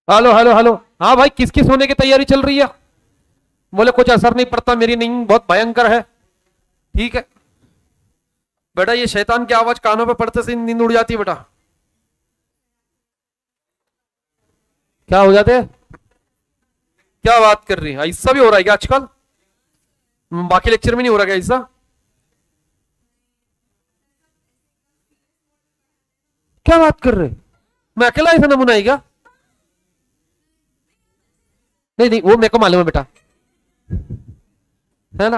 Hello hello hello. हाँ भाई, किसकी सोने की तैयारी चल रही है? बोले कुछ असर नहीं पड़ता, मेरी नींद बहुत भयंकर है। ठीक है बेटा, ये शैतान की आवाज कानों पे पड़ते से नींद उड़ जाती है बेटा। क्या हो जाते हैं? क्या बात कर रही है? ऐसा भी हो रहा है क्या आजकल? बाकी लेक्चर में नहीं हो रहा क्या ऐसा? क्या बात कर रहे? मैं अकेला ऐसा नमूना है क्या? नहीं नहीं, वो मेरे को मालूम है बेटा, है ना।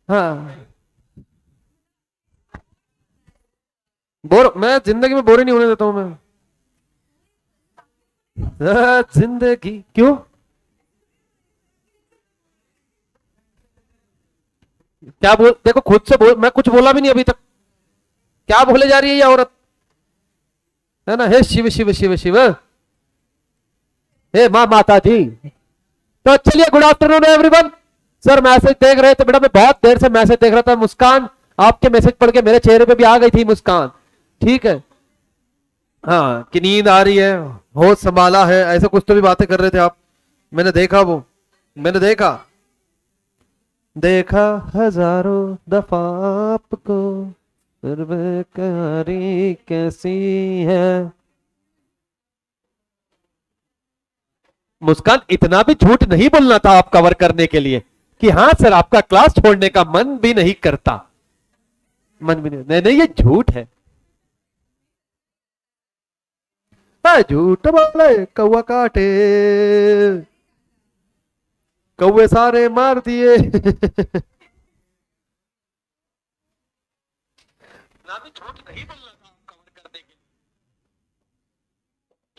हाँ। बोर मैं जिंदगी में बोर ही नहीं होने देता हूं मैं। जिंदगी क्यों? क्या बोल, देखो खुद से बोल, मैं कुछ बोला भी नहीं अभी तक। क्या बोले जा रही है ये औरत? है ना, हे शिव शिव शिव शिव, हे माँ माता जी। तो चलिए, good afternoon everyone. Sir message देख रहे थे बेटा, मैं बहुत देर से मैसेज देख रहा था। मुस्कान, आपके मैसेज पढ़ के मेरे चेहरे पे भी आ गई थी मुस्कान। ठीक है। हाँ, कि नींद आ रही है, होश संभाला है, ऐसा कुछ तो भी बातें कर रहे थे आप। मैंने देखा वो, मैंने देखा, देखा हजारों दफा आपको, फिर बेकारी कैसी है। मुस्कान, इतना भी झूठ नहीं बोलना था आप कवर करने के लिए कि हाँ सर आपका क्लास छोड़ने का मन भी नहीं करता। मन भी नहीं, नहीं, नहीं ये झूठ है। झूठ बोले कौआ काटे, कौए सारे मार दिए। ना भी झूठ नहीं बोलना था कवर करने के लिए।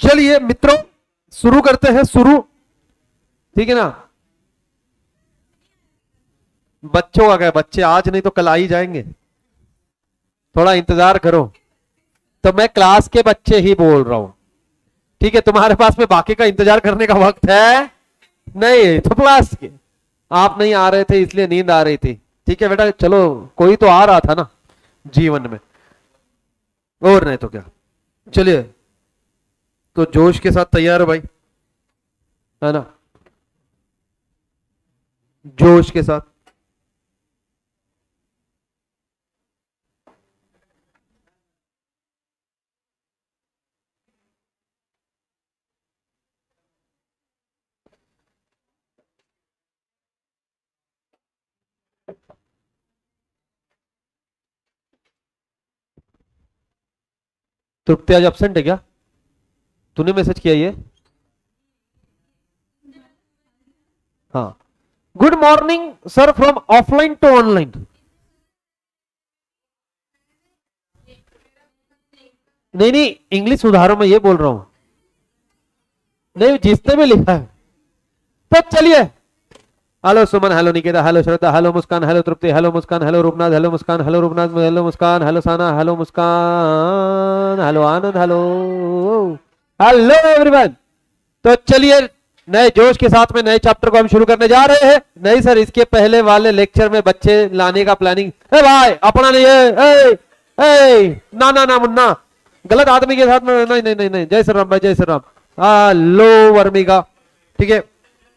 चलिए मित्रों, शुरू करते हैं, शुरू। ठीक है ना। बच्चों आ गए, बच्चे आज नहीं तो कल आ ही जाएंगे, थोड़ा इंतजार करो। तो मैं क्लास के बच्चे ही बोल रहा हूं। ठीक है, तुम्हारे पास में बाकी का इंतजार करने का वक्त है नहीं, तो क्लास के आप नहीं आ रहे थे इसलिए नींद आ रही थी। ठीक है बेटा, चलो कोई तो आ रहा था ना जीवन में, और नहीं तो क्या। चलिए, तो जोश के साथ तैयार है भाई, है ना, जोश के साथ। तृप्ति आज एब्सेंट है क्या? तूने मैसेज किया ये? हाँ। Good morning sir from offline to online. नहीं नहीं, इंग्लिश सुधारो, मैं ये बोल रहा हूं। नहीं, जिसने भी लिखा है। तो चलिए, हेलो सुमन, हेलो निकिता, हेलो श्रद्धा, हेलो मुस्कान, हेलो तृप्ति, हेलो मुस्कान, हेलो रूपनाथ, हेलो मुस्कान, हेलो रूपनाथ, हेलो मुस्कान, हेलो साना, हेलो मुस्कान, हेलो आनंद, हेलो हेलो एवरीवन। तो चलिए, नए जोश के साथ में नए चैप्टर को हम शुरू करने जा रहे हैं। नहीं सर, इसके पहले वाले लेक्चर में बच्चे लाने का प्लानिंग है भाई अपना नहीं है। ना ना ना मुन्ना, गलत आदमी के साथ में नहीं नहीं नहीं नहीं। जय श्री राम भाई, जय श्री राम। हेलो वर्मिका। ठीक है,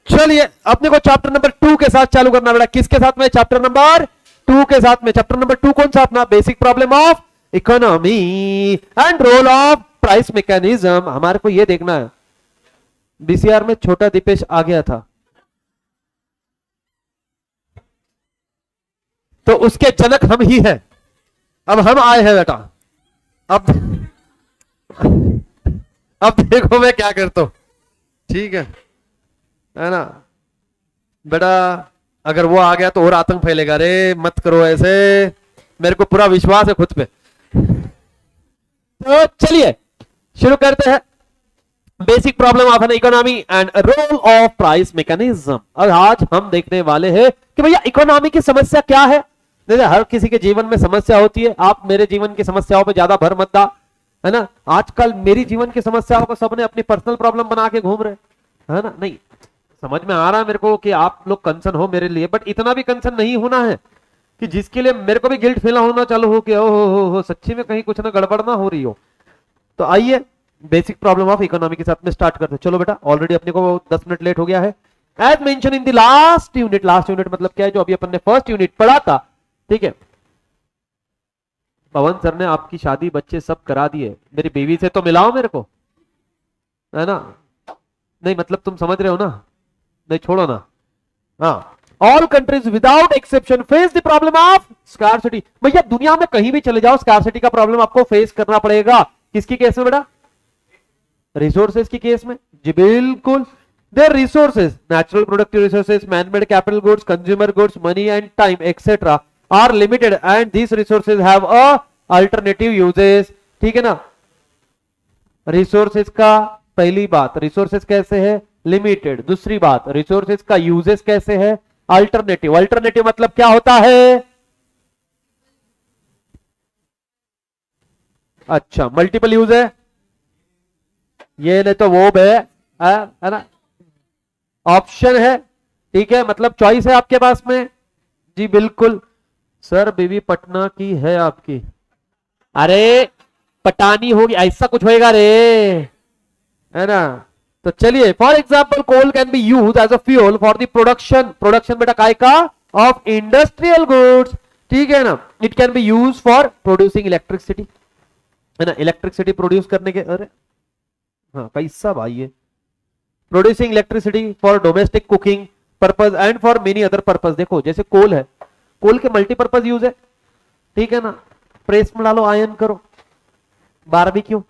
चलिए अपने को चैप्टर नंबर 2 के साथ चालू करना बेटा। किसके साथ में? चैप्टर नंबर 2 के साथ में। चैप्टर नंबर 2 कौन सा अपना? Basic problem of economy and role of price mechanism. हमारे को यह देखना है, बीसीआर में छोटा दीपेश आ गया था तो उसके जनक हम ही हैं। अब हम आए हैं बेटा। अब अब देखो मैं क्या करता हूं। ठीक है ना बेटा, अगर वो आ गया तो और आतंक फैलेगा। रे मत करो ऐसे, मेरे को पूरा विश्वास है खुद पे। तो चलिए शुरू करते हैं। Basic problem of an economy and role of price mechanism. और आज हम देखने वाले हैं कि भैया इकोनॉमी की समस्या क्या है। जैसे हर किसी के जीवन में समस्या होती है, आप मेरे जीवन की समस्याओं पे ज्यादा भर मत दा, है ना। आजकल मेरी जीवन की समस्याओं को सबने अपनी पर्सनल प्रॉब्लम बना के घूम रहे, है ना। नहीं, समझ में आ रहा है मेरे को कि आप लोग कंसर्न हो मेरे लिए, बट इतना भी कंसर्न नहीं होना है कि जिसके लिए मेरे को भी गिल्ट फील होना चालू हो कि ओ हो सच्ची में कहीं कुछ ना गड़बड़ ना हो रही हो। तो आइए बेसिक प्रॉब्लम ऑफ इकोनॉमी के साथ में स्टार्ट करते हैं। चलो बेटा, ऑलरेडी अपने को 10 मिनट लेट हो गया है। As mention in the last unit, last unit मतलब क्या है, जो अभी अपन ने फर्स्ट यूनिट पढ़ा था, ठीक है। पवन सर ने आपकी शादी बच्चे सब करा दिए, मेरी बीवी से तो मिलाओ मेरे को, है ना? नहीं मतलब तुम समझ रहे हो ना? नहीं छोड़ो ना। हाँ, all countries without exception face the problem of scarcity. भैया दुनिया में कहीं भी चले जाओ, स्कार्सिटी का प्रॉब्लम आपको फेस करना पड़ेगा। किसकी केस में बेटा? रिसोर्सेज की केस में। जी बिल्कुल। Their resources, natural productive resources, man made capital goods, consumer goods, money and time etcetera are limited and these resources have a alternative uses. ठीक है ना? रिसोर्सेज का पहली बात, रिसोर्सेज कैसे है? लिमिटेड। दूसरी बात, रिसोर्सेज का यूजेस कैसे है? अल्टरनेटिव। अल्टरनेटिव मतलब क्या होता है? अच्छा, मल्टीपल यूज है, ये नहीं तो वो है ना? ऑप्शन है, ठीक है, मतलब चॉइस है आपके पास में। जी बिल्कुल। सर बीवी पटना की है आपकी, अरे पटानी होगी, ऐसा कुछ होएगा रे, है ना? तो चलिए, for example coal can be use as a fuel for the production, production बेटा काय का? Of industrial goods. ठीक है ना? It can be use for producing electricity, है ना? इलेक्ट्रिसिटी प्रोड्यूस करने के, अरे हाँ कैसा भाई है, producing electricity for domestic cooking purpose and for many other purpose. देखो जैसे कोल है, कोल के मल्टीपर्पज यूज है, ठीक है ना? प्रेस में डालो, आयन करो, बारबेक्यू,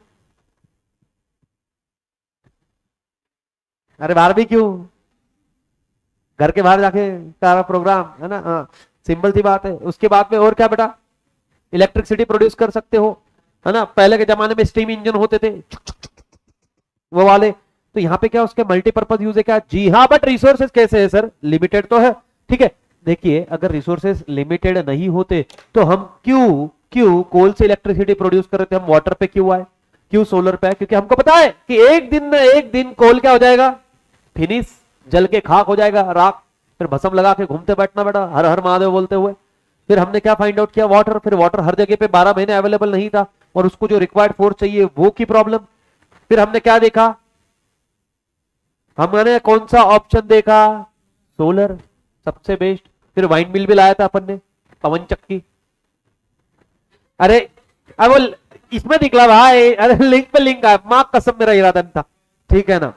अरे बारबेक्यू, घर के बाहर जाके का प्रोग्राम, है ना? हाँ, सिंपल सी बात है। उसके बाद में और क्या बेटा? इलेक्ट्रिसिटी प्रोड्यूस कर सकते हो, है ना? पहले के जमाने में स्टीम इंजन होते थे वो वाले, तो यहाँ पे क्या उसके मल्टीपर्पज यूज है क्या? जी हाँ, बट रिसोर्सेज कैसे है सर? लिमिटेड तो है, ठीक है। देखिए अगर रिसोर्सेज लिमिटेड नहीं होते तो हम क्यों क्यों कोल से इलेक्ट्रिसिटी प्रोड्यूस कर रहे थे? हम वाटर पे क्यों आए, क्यों सोलर पे आए? क्योंकि हमको पता है कि एक दिन ना एक दिन कोल क्या हो जाएगा? फिनिश, जल के खाक हो जाएगा, राख, फिर भस्म लगा के घूमते बैठना बेटा, हर हर महादेव बोलते हुए। फिर हमने क्या फाइंड आउट किया? वाटर। फिर वाटर हर जगह पे 12 महीने अवेलेबल नहीं था, और उसको जो रिक्वायर्ड फोर्स चाहिए वो की प्रॉब्लम। फिर हमने क्या देखा? हमने कौन सा ऑप्शन देखा? सोलर, सबसे बेस्ट। फिर वाइंड मिल भी लाया था अपन ने, पवन चक्की। अरे अब वो इसमें निकला भाई, अरे लिंक पे लिंक आया, मां कसम मेरा इरादा नहीं था, ठीक है ना?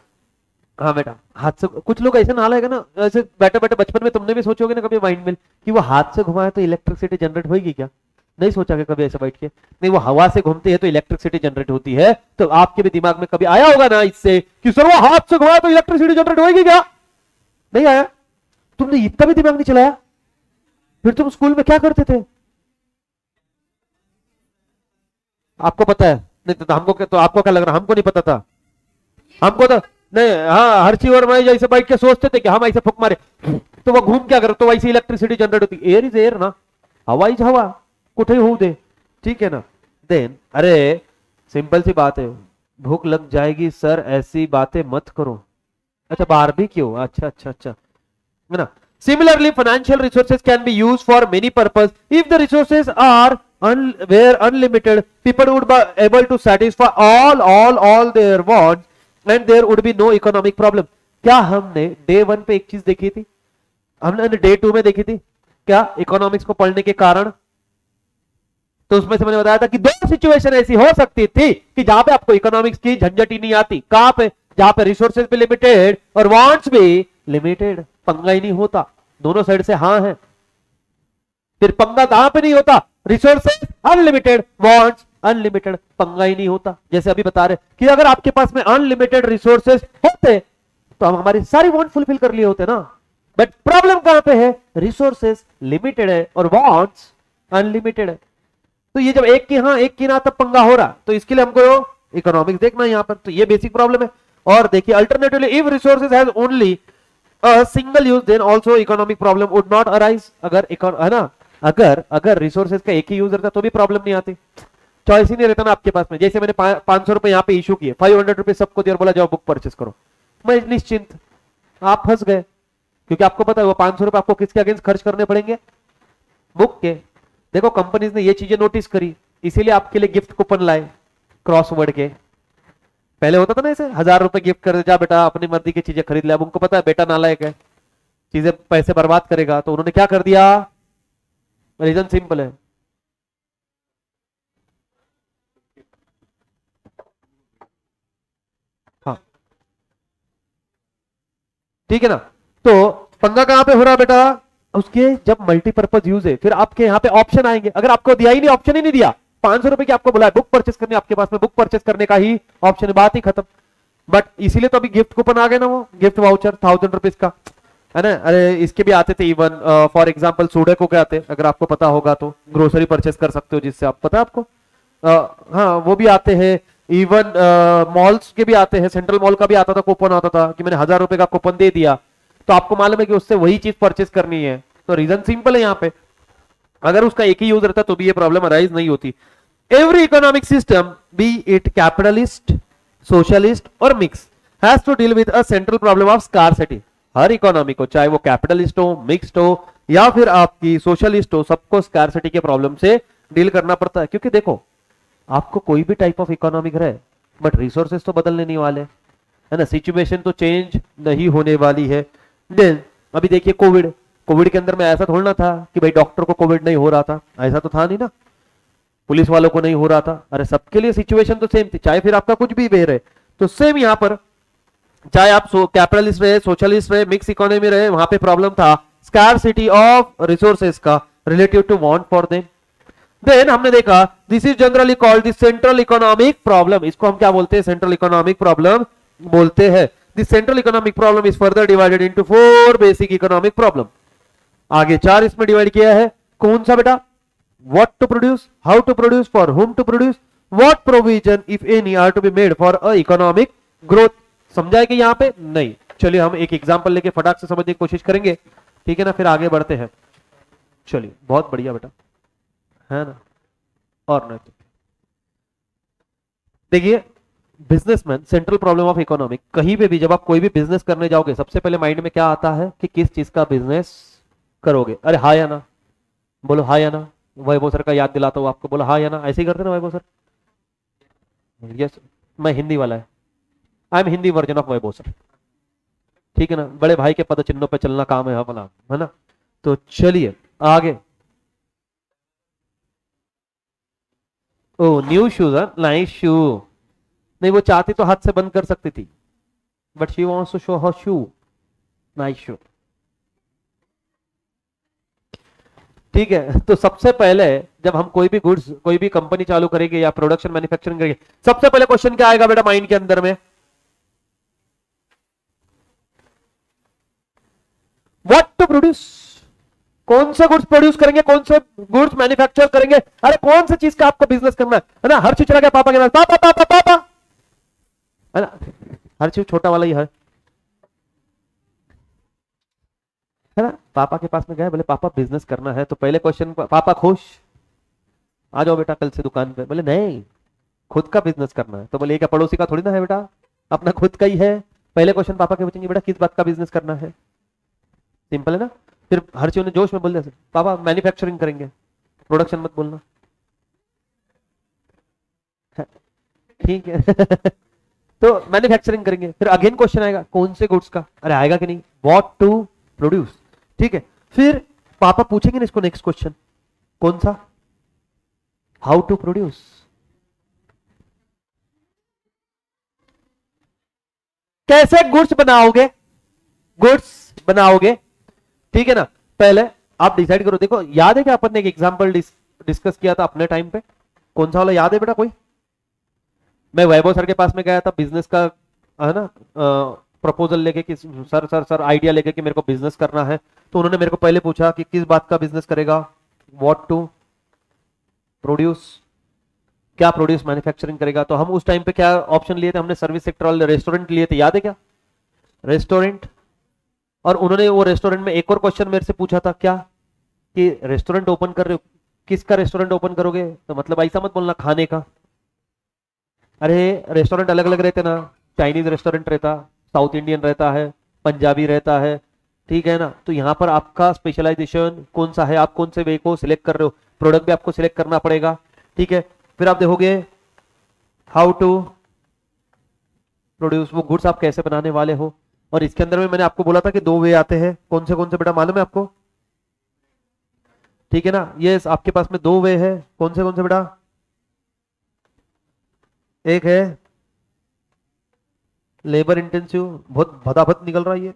हाँ बेटा, हाथ से कुछ लोग ऐसे नालायक है ना, ऐसे बैठे बैठे बचपन में तुमने भी सोचोगे ना कभी वाइंड मिल कि वो हाथ से घुमाए तो इलेक्ट्रिसिटी जनरेट होगी क्या? नहीं सोचा कि कभी ऐसे बैठ के? नहीं, वो हवा से घूमती है तो इलेक्ट्रिसिटी जनरेट होती है। तो आपके भी दिमाग में कभी आया होगा ना इससे कि सर वो हाथ से घुमाया तो इलेक्ट्रिसिटी जनरेट होगी क्या? नहीं आया? तुमने इतना भी दिमाग नहीं चलाया? फिर तुम स्कूल में क्या करते थे? आपको पता है? नहीं तो हमको, तो आपको क्या लग रहा? हमको नहीं पता था? हमको तो नहीं, हाँ हर्षी और मैं जैसे बैठ के सोचते थे कि हम ऐसे फुक मारे तो वो घूम क्या करे, तो वैसे इलेक्ट्रिसिटी जनरेट होती। एयर इज एयर ना, हवा इज हवा, कुछ होऊ दे, ठीक है ना? देन अरे सिंपल सी बात है, भूख लग जाएगी सर ऐसी बातें मत करो। अच्छा बारबेक्यू, अच्छा अच्छा अच्छा, है ना? Similarly, financial resources can be used for many purposes. If the resources are were unlimited, people would be able to satisfy all their wants, and there would be no economic problem. क्या हमने day 1 पे एक चीज देखी थी, हमने day 2 में देखी थी क्या? इकोनॉमिक्स को पढ़ने के कारण, तो उसमें से मैंने बताया था कि दो सिचुएशन ऐसी हो सकती थी कि जहां पे आपको इकोनॉमिक्स की झंझट ही नहीं आती। कहां पे? जहां पे रिसोर्सेज भी लिमिटेड और वांट्स भी लिमिटेड, पंगा ही नहीं होता, दोनों साइड से हाँ है। फिर पंगा कहां पे नहीं होता? रिसोर्सेज अनलिमिटेड, वांट्स अनलिमिटेड, पंगा ही नहीं होता। जैसे अभी बता रहे कि अगर आपके पास में अनलिमिटेड रिसोर्सेज होते तो हम हमारी सारी वांट फुलफिल कर लिए होते ना। बट प्रॉब्लम कहां पे है? रिसोर्सेज लिमिटेड है और वांट्स अनलिमिटेड है। तो ये जब एक की हाँ एक की ना तब पंगा हो रहा, तो इसके लिए हमको इकोनॉमिक्स देखना है यहां पर। तो ये बेसिक प्रॉब्लम है। और देखिए alternatively if resources has only a single use then also economic problem would not arise. अगर है ना, अगर रिसोर्सेज का एक ही यूज रहता तो भी प्रॉब्लम नहीं आती, चॉइस ही नहीं रहता ना आपके पास में। जैसे मैंने 500 रुपए यहाँ पे इशू किए, 500 रुपए सबको दिया, बोला जाओ बुक परचेस करो, मैं निश्चिंत, आप फंस गए, क्योंकि आपको पता है वो 500 रुपए आपको किसके अगेंस्ट खर्च करने पड़ेंगे? बुक के। देखो कंपनीज ने ये चीजें नोटिस करी, इसीलिए आपके लिए गिफ्ट कूपन लाए क्रॉसवर्ड के, पहले होता था ना ऐसे, 1000 रुपए गिफ्ट कर दे, जा बेटा अपनी मर्जी की चीजें खरीद ले। अब उनको पता है बेटा नालायक है, चीजें पैसे बर्बाद करेगा, तो उन्होंने क्या कर दिया, रीजन सिंपल है। हाँ ठीक है ना। तो पंगा कहां पे हो रहा है बेटा, उसके जब मल्टीपर्पज यूज है, फिर आपके यहाँ पे ऑप्शन आएंगे। अगर आपको दिया ही नहीं, ऑप्शन ही नहीं दिया, 500 रुपए की आपको बोला है बुक परचेस करने, आपके पास में बुक परचेस करने का ही ऑप्शन है, बात ही खत्म। बट इसीलिए तो अभी गिफ्ट कूपन आ गए ना, वो गिफ्ट वाउचर 1000 रुपीज का, है ना। अरे इसके भी आते थे, इवन फॉर एग्जाम्पल सोडेको के आते, अगर आपको पता होगा तो ग्रोसरी परचेस कर सकते हो जिससे, आप पता है आपको। हाँ वो भी आते हैं, इवन मॉल्स के भी आते हैं। सेंट्रल मॉल का भी आता था, कूपन आता था कि मैंने 1000 रुपए का कूपन दे दिया, तो आपको मालूम है कि उससे वही चीज परचेस करनी है। तो रीजन सिंपल है यहाँ पे, अगर उसका एक ही यूज रहता तो भी ये प्रॉब्लम अराइज नहीं होती। Every economic system, be it capitalist, socialist और mix, has to deal with a central problem of scarcity. हर इकोनॉमी को, चाहे वो कैपिटलिस्ट हो, मिक्स्ड हो या फिर आपकी सोशलिस्ट हो, सबको स्कार्सिटी के प्रॉब्लम से डील करना पड़ता है। क्योंकि देखो, आपको कोई भी टाइप ऑफ इकोनॉमिक रहे, बट रिसोर्सेस तो बदलने नहीं वाले, है ना। सिचुएशन तो चेंज नहीं होने वाली है। देन अभी देखिए कोविड, कोविड के अंदर में ऐसा थोड़ा ना था कि भाई डॉक्टर को कोविड नहीं हो रहा था, ऐसा तो था नहीं ना, पुलिस वालों को नहीं हो रहा था। अरे सबके लिए सिचुएशन तो सेम थी, चाहे फिर आपका कुछ भी वे रहे। तो सेम यहां पर, चाहे आप कैपिटलिस्ट रहे, सोशलिस्ट रहे, मिक्स इकोनॉमी रहे, वहां पे प्रॉब्लम था स्कार्सिटी ऑफ रिसोर्सेस का relative to want for them. Then हमने देखा this is generally called the central economic problem. इसको हम क्या बोलते हैं, सेंट्रल इकोनॉमिक प्रॉब्लम बोलते हैं। The central economic problem is further divided into 4 basic economic problem. आगे 4 इसमें डिवाइड किया है। कौन सा बेटा, what to produce, how to produce, for whom to produce, what provision if any are to be made for a economic growth. समझाए कि यहां पे नहीं। चलिए हम एक एग्जांपल लेके फटाक से समझने की कोशिश करेंगे, ठीक है ना, फिर आगे बढ़ते हैं। चलिए बहुत बढ़िया बेटा, है ना। और नहीं तो देखिए, businessman, central problem of economic, कहीं पे भी जब आप कोई भी बिजनेस करने जाओगे, सबसे पहले माइंड में क्या आता है कि किस चीज का बिजनेस करोगे। अरे हाँ या ना, बोलो हाँ या ना। वैभव सर का याद दिलाता हूँ आपको, बोलो हाँ या ना, ऐसे ही करते ना वैभव सर। यस, मैं हिंदी वाला है, I am Hindi version of Vaibhav sir, ठीक है ना। बड़े भाई के पद चिन्हों पे चलना काम है हमारा, है ना। तो चलिए आगे। ओ न्यू शूज, नाइस शू। नहीं वो चाहती तो हाथ से बंद कर सकती थी, but she wants to show her shoe, nice shoe. ठीक है, तो सबसे पहले जब हम कोई भी गुड्स, कोई भी कंपनी चालू करेंगे या प्रोडक्शन मैन्युफैक्चरिंग करेंगे, सबसे पहले क्वेश्चन क्या आएगा बेटा माइंड के अंदर में, व्हाट टू प्रोड्यूस। कौन से गुड्स प्रोड्यूस करेंगे, कौन से गुड्स मैन्युफैक्चर करेंगे। अरे कौन सी चीज का आपको बिजनेस करना है ना। हर चीज चला गया पापा के पास, पापा पापा पापा, है ना। हर चीज छोटा वाला ही है ना। पापा के पास में गए, बोले पापा बिजनेस करना है, तो पहले क्वेश्चन, पापा खुश, आ जाओ बेटा कल से दुकान पे। बोले नहीं, खुद का बिजनेस करना है। तो बोले क्या पड़ोसी का थोड़ी ना है बेटा, अपना खुद का ही है। पहले क्वेश्चन पापा के पूछेंगे, बेटा किस बात का बिजनेस करना है, सिंपल है ना। फिर हर चीज ने जोश में बोल दिया, पापा मैन्युफैक्चरिंग करेंगे, प्रोडक्शन मत बोलना, ठीक है। तो मैन्युफैक्चरिंग करेंगे। फिर अगेन क्वेश्चन आएगा कौन से गुड्स का, अरे आएगा कि नहीं, व्हाट टू प्रोड्यूस, ठीक है। फिर पापा पूछेंगे ना इसको नेक्स्ट क्वेश्चन, कौन सा, हाउ टू प्रोड्यूस। कैसे गुड्स बनाओगे, गुड्स बनाओगे, ठीक है ना। पहले आप डिसाइड करो। देखो याद है कि अपन ने एक एग्जांपल डिस्कस किया था अपने टाइम पे, कौन सा वाला याद है बेटा कोई। मैं वैभव सर के पास में गया था बिजनेस का, है ना, प्रपोजल लेके कि सर सर सर आइडिया लेके कि मेरे को बिजनेस करना है। तो उन्होंने मेरे को पहले पूछा कि किस बात का बिजनेस करेगा, व्हाट टू प्रोड्यूस, क्या प्रोड्यूस मैन्युफैक्चरिंग करेगा। तो हम उस टाइम पे क्या ऑप्शन लिए थे, हमने सर्विस सेक्टर वाले रेस्टोरेंट लिए थे, याद है क्या, रेस्टोरेंट। और उन्होंने वो रेस्टोरेंट में एक और क्वेश्चन मेरे से पूछा था, क्या, कि रेस्टोरेंट ओपन कर रहे हो, किसका रेस्टोरेंट ओपन करोगे। तो मतलब ऐसा मत बोलना खाने का, अरे रेस्टोरेंट अलग अलग रहते ना, चाइनीज रेस्टोरेंट रहता, साउथ इंडियन रहता है, पंजाबी रहता है, ठीक है ना। तो यहाँ पर आपका स्पेशलाइजेशन कौन सा है, आप कौन से वे को सिलेक्ट कर रहे हो, प्रोडक्ट भी आपको सिलेक्ट करना पड़ेगा, ठीक है। फिर आप देखोगे हाउ टू प्रोड्यूस, वो गुड्स आप कैसे बनाने वाले हो। और इसके अंदर में मैंने आपको बोला था कि दो वे आते हैं, कौन से बेटा मालूम है आपको? ठीक है ना, ये आपके पास में दो वे है, कौन से बेटा? एक है लेबर इंटेंसिव, बहुत भदाभद निकल रहा है ये,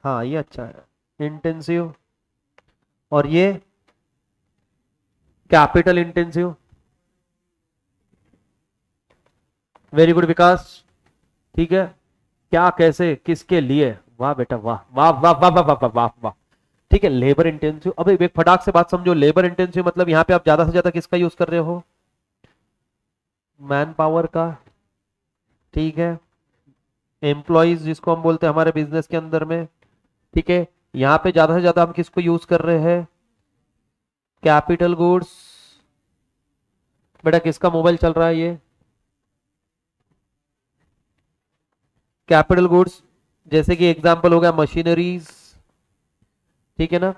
हाँ ये अच्छा है, इंटेंसिव। और ये कैपिटल इंटेंसिव। वेरी गुड विकास, ठीक है। क्या, कैसे, किसके लिए, वाह बेटा वाह वाह वाह वाह वाह वाह वाह वाह। ठीक है, लेबर इंटेंसिव। अब एक फटाक से बात समझो, लेबर इंटेंसिव मतलब यहाँ पे आप ज्यादा से ज्यादा किसका यूज कर रहे हो? मैन पावर का, ठीक है, एम्प्लॉइज जिसको हम बोलते हैं हमारे बिजनेस के अंदर में, ठीक है। यहाँ पे ज्यादा से ज्यादा हम किसको यूज कर रहे हैं? Capital goods. बेटा किसका मोबाइल चल रहा है ये? कैपिटल गुड्स, जैसे कि एग्जांपल हो गया मशीनरीज, ठीक है ना,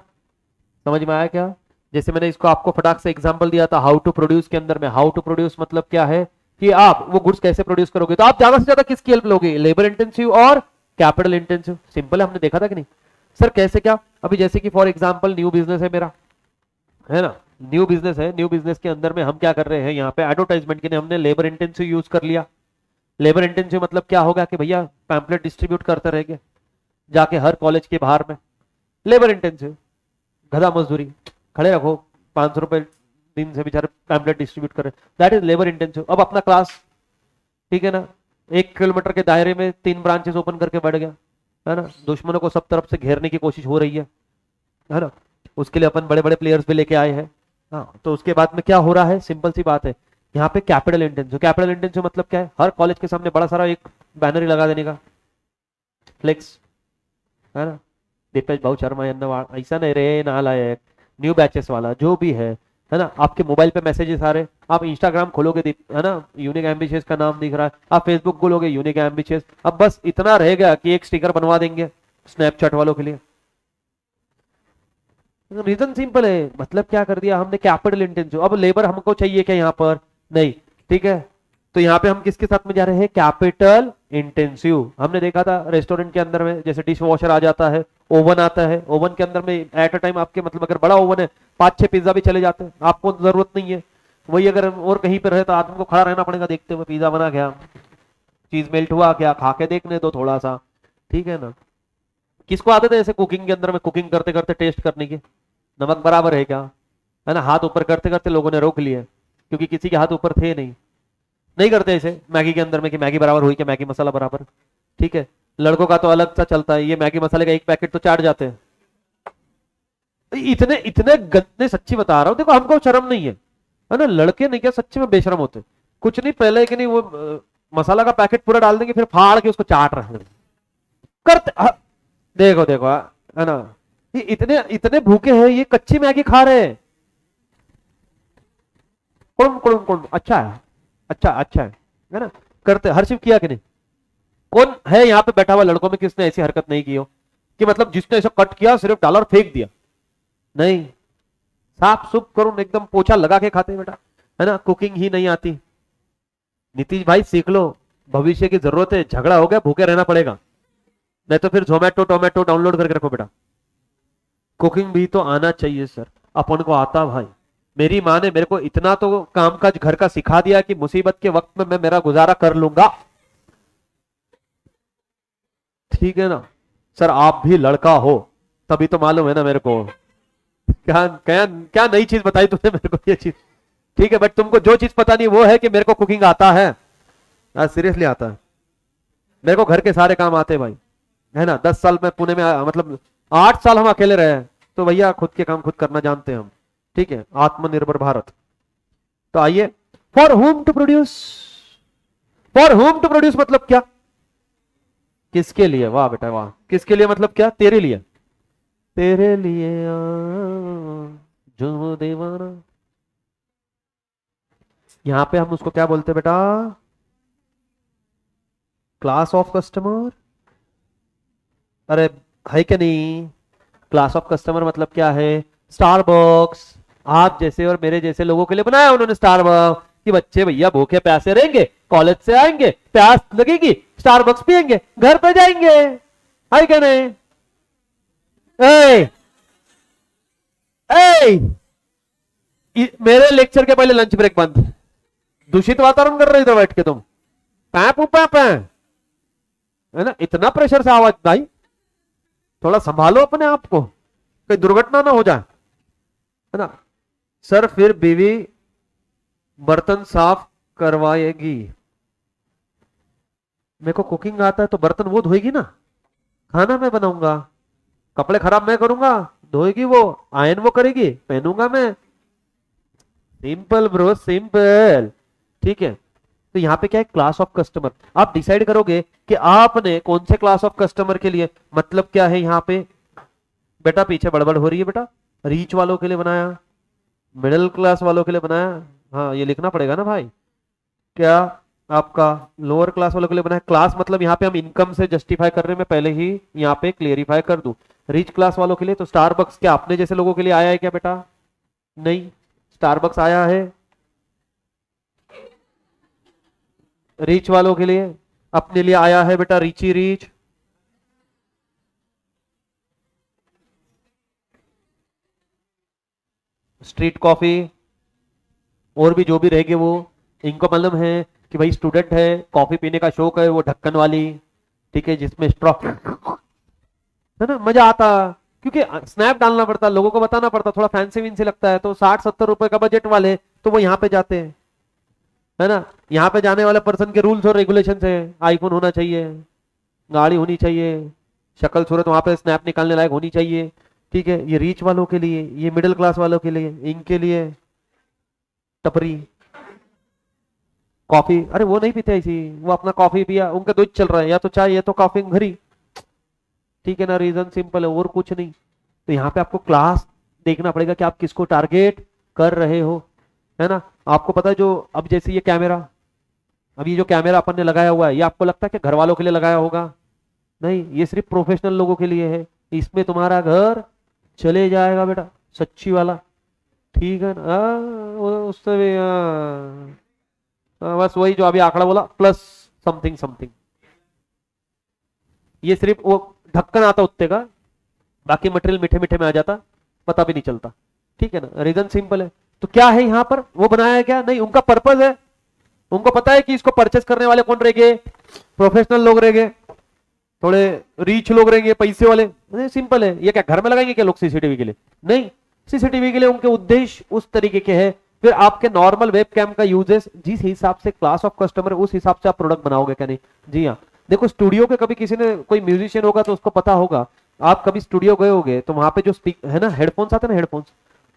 समझ में आया क्या? जैसे मैंने इसको आपको फटाक से एग्जांपल दिया था हाउ टू प्रोड्यूस के अंदर में। हाउ टू प्रोड्यूस मतलब क्या है कि आप वो गुड्स कैसे प्रोड्यूस करोगे, तो आप ज्यादा से ज्यादा किसकी हेल्प लोगे? लेबर इंटेंसिव और कैपिटल इंटेंसिव। सिंपल है, हमने देखा था कि नहीं सर? कैसे क्या? अभी जैसे कि फॉर एग्जांपल न्यू बिजनेस है मेरा, है ना, न्यू बिजनेस है, न्यू बिजनेस के अंदर में हम क्या कर रहे हैं, यहाँ पे एडवर्टाइजमेंट के लिए हमने लेबर इंटेंसिव यूज कर लिया। लेबर इंटेंसिव मतलब क्या होगा कि भैया पैम्पलेट डिस्ट्रीब्यूट करते रहेंगे जाके हर कॉलेज के बाहर में। लेबर इंटेंसिव, गधा मजदूरी, खड़े रखो, 500 रुपए दिन से बेचारे पैम्पलेट डिस्ट्रीब्यूट कर रहे, दैट इज लेबर इंटेंसिव। अब अपना क्लास, ठीक है ना, 1 किलोमीटर के दायरे में 3 ब्रांचेस ओपन करके बढ़ गया, है ना, दुश्मनों को सब तरफ से घेरने की कोशिश हो रही है ना, उसके लिए अपन बड़े बड़े प्लेयर्स भी लेके आए हैं। हाँ, तो उसके बाद में क्या हो रहा है, सिंपल सी बात है, यहाँ पे कैपिटल इंटेंसिव। कैपिटल इंटेंसिव मतलब क्या है? हर कॉलेज के सामने बड़ा सारा एक बैनर ही लगा देने का, फ्लेक्स, है ना, दीपेश भाऊ शर्मा ऐसा नहीं रे नालायक, न्यू बैचेस वाला जो भी है ना, आपके मोबाइल पे मैसेजेस आ रहे, आप इंस्टाग्राम खोलोगे, है ना, यूनिक एम्बिशियस का नाम दिख रहा है, आप फेसबुक खोलोगे यूनिक एम्बिशियस। अब बस इतना रह गया कि एक स्टिकर बनवा देंगे स्नैपचैट वालों के लिए। रीजन सिंपल है, मतलब क्या कर दिया हमने, कैपिटल इंटेंसिव। अब लेबर हमको चाहिए क्या यहाँ पर? नहीं, ठीक है, तो यहाँ पे हम किसके साथ में जा रहे हैं? Capital intensive. हमने देखा था रेस्टोरेंट के अंदर में जैसे डिश वॉशर आ जाता है, ओवन आता है, ओवन के अंदर में एट अ टाइम आपके मतलब अगर बड़ा ओवन है 5-6 पिज्जा भी चले जाते हैं, आपको जरूरत नहीं है। वही अगर और कहीं पर रहे तो आदमी को खड़ा रहना पड़ेगा देखते हुए, पिज्जा बना गया, चीज मेल्ट हुआ क्या, खा के देखने दो थोड़ा सा, ठीक है ना। किसको आदत है ऐसे कुकिंग के अंदर में कुकिंग करते करते टेस्ट करने की, नमक बराबर है क्या, है ना, हाथ ऊपर करते करते लोगों ने रोक लिए क्योंकि किसी के हाथ ऊपर थे नहीं करते ऐसे मैगी के अंदर में कि मैगी बराबर हुई क्या, मैगी मसाला बराबर, ठीक है। लड़कों का तो अलग सा चलता है, ये मैगी मसाले का एक पैकेट तो चाट जाते हैं। इतने इतने गंदे, सच्ची बता रहा हूं, देखो हमको शर्म नहीं है ना, लड़के नहीं क्या सच्ची में बेशरम होते, कुछ नहीं पहले कि नहीं वो मसाला का पैकेट पूरा डाल देंगे, फिर फाड़ के उसको चाट रहे करते, देखो देखो, है ना, ये इतने इतने भूखे हैं, ये कच्ची मैगी खा रहे हैं, कुड़म कुड़म कुड़म, अच्छा है, अच्छा है ना, करते। हर्षिव किया कि नहीं? कौन है यहाँ पे बैठा हुआ लड़कों में किसने ऐसी हरकत नहीं की हो कि मतलब जिसने ऐसा कट किया सिर्फ डाला और फेंक दिया? नहीं, साफ सुफ करो, एकदम पोछा लगा के खाते बेटा, है ना। कुकिंग ही नहीं आती, नीतीश भाई सीख लो, भविष्य की जरूरत है, झगड़ा हो गया भूखे रहना पड़ेगा, नहीं तो फिर जोमेटो टोमेटो डाउनलोड करके रखो बेटा। कुकिंग भी तो आना चाहिए सर, अपन को आता भाई, मेरी माँ ने मेरे को इतना तो काम काज घर का सिखा दिया कि मुसीबत के वक्त में मैं मेरा गुजारा कर लूंगा, ठीक है ना। सर आप भी लड़का हो तभी तो मालूम है ना मेरे को, क्या क्या क्या नई चीज बताई तुमने मेरे को ये चीज, ठीक है, बट तुमको जो चीज पता नहीं वो है कि मेरे को कुकिंग आता है, सीरियसली आता है, मेरे को घर के सारे काम आते हैं भाई, है ना। 10 साल में पुणे में मतलब 8 साल हम अकेले रहे हैं, तो भैया खुद के काम खुद करना जानते हैं हम, ठीक है, आत्मनिर्भर भारत। तो आइए, for whom to produce, for whom to produce मतलब क्या? किसके लिए? वाह बेटा वाह, किसके लिए मतलब क्या? तेरे लिए, तेरे लिए जो दीवाना। यहां पे हम उसको क्या बोलते हैं बेटा? Class of customer. अरे है क्या नहीं? क्लास ऑफ कस्टमर मतलब क्या है? स्टारबक्स, आप जैसे और मेरे जैसे लोगों के लिए बनाया उन्होंने स्टारबक्स, कि बच्चे भैया भूखे प्यासे रहेंगे, कॉलेज से आएंगे, प्यास लगेगी, स्टारबक्स पियेंगे, घर पे जाएंगे। है क्या नहीं? ए, ए, मेरे लेक्चर के पहले लंच ब्रेक बंद। दूषित वातावरण कर रहे इधर बैठ के तुम, पैप पैप है ना, इतना प्रेशर से आवाज भाई, थोड़ा संभालो अपने आप को, कोई दुर्घटना ना हो जाए, है ना। सर फिर बीवी बर्तन साफ करवाएगी। मेरे को कुकिंग आता है तो बर्तन वो धोएगी ना, खाना मैं बनाऊंगा, कपड़े खराब मैं करूंगा, धोएगी वो, आयन वो करेगी, पहनूंगा मैं। Simple bro, simple. ठीक है, तो यहां पे क्या है, क्लास ऑफ कस्टमर। आप डिसाइड करोगे कि आपने कौन से क्लास ऑफ कस्टमर के लिए, मतलब क्या है यहां पे बेटा, पीछे बड़बड़ हो रही है बेटा, रीच वालों के लिए बनाया, मिडिल क्लास वालों के लिए बनाया, हाँ ये लिखना पड़ेगा ना भाई, क्या आपका लोअर क्लास वालों के लिए बनाया। क्लास मतलब यहाँ पे हम इनकम से जस्टिफाई कर रहे हैं, मैं पहले ही यहाँ पे क्लियरिफाई कर दूं। रिच क्लास वालों के लिए तो स्टारबक्स क्या अपने जैसे लोगों के लिए आया है क्या बेटा? नहीं, स्टारबक्स आया है रिच वालों के लिए, अपने लिए आया है बेटा रिची रिच। स्ट्रीट कॉफी और भी जो भी रहेंगे वो, इनको मालूम है कि भाई स्टूडेंट है, कॉफी पीने का शौक है, वो ढक्कन वाली, ठीक है, जिसमें स्ट्रॉ, है ना, मजा आता, क्योंकि स्नैप डालना पड़ता, लोगों को बताना पड़ता, थोड़ा फैंसी विंसी लगता है, तो 60-70 रुपए का बजट वाले तो वो यहाँ पे जाते हैं, है ना। यहाँ पे जाने वाले पर्सन के रूल्स और रेगुलेशन है, आईफोन होना चाहिए, गाड़ी होनी चाहिए, शक्ल सूरत वहां पे स्नैप निकालने लायक होनी चाहिए, ठीक है। ये रीच वालों के लिए, ये मिडिल क्लास वालों के लिए, इनके लिए टपरी कॉफी, अरे वो नहीं पीते ऐसी, वो अपना कॉफी पिया, उनका दूध चल रहा है, या तो चाय या तो कॉफी घरी, ठीक है ना, रीजन सिंपल है और कुछ नहीं। तो यहाँ पे आपको क्लास देखना पड़ेगा कि आप किसको टारगेट कर रहे हो, है ना। आपको पता है जो अब जैसे ये कैमरा, अब ये जो कैमरा अपन ने लगाया हुआ है, ये आपको लगता है कि घर वालों के लिए लगाया होगा? नहीं, ये सिर्फ प्रोफेशनल लोगों के लिए है, इसमें तुम्हारा घर चले जाएगा बेटा, सच्ची वाला, ठीक है ना। उससे भी बस वही जो अभी आंकड़ा बोला, प्लस समथिंग समथिंग, ये सिर्फ वो ढक्कन आता उत्ते का, बाकी मटेरियल मीठे मीठे में आ जाता, पता भी नहीं चलता, ठीक है ना। रीजन सिंपल है। तो क्या है यहां पर, वो बनाया है क्या? नहीं, उनका पर्पज है, उनको पता है कि इसको परचेस करने वाले कौन रहेंगे, प्रोफेशनल लोग रहेंगे, थोड़े रीच लोग रहेंगे, पैसे वाले। नहीं, सिंपल है। ये क्या घर में लगाएंगे क्या लोग सीसीटीवी के लिए? नहीं, सीसीटीवी के लिए उनके उद्देश्य उस तरीके के हैं। फिर आपके नॉर्मल वेबकैम का यूजेस, जिस हिसाब से क्लास ऑफ कस्टमर, उस हिसाब से आप प्रोडक्ट बनाओगे क्या? नहीं, जी हाँ। देखो स्टूडियो के कभी किसी ने, कोई म्यूजिशियन होगा तो उसको पता होगा, आप कभी स्टूडियो गए होगे तो वहां पे जो स्पीक है ना, हेडफोन्स आते हैं ना, हेडफोन्स,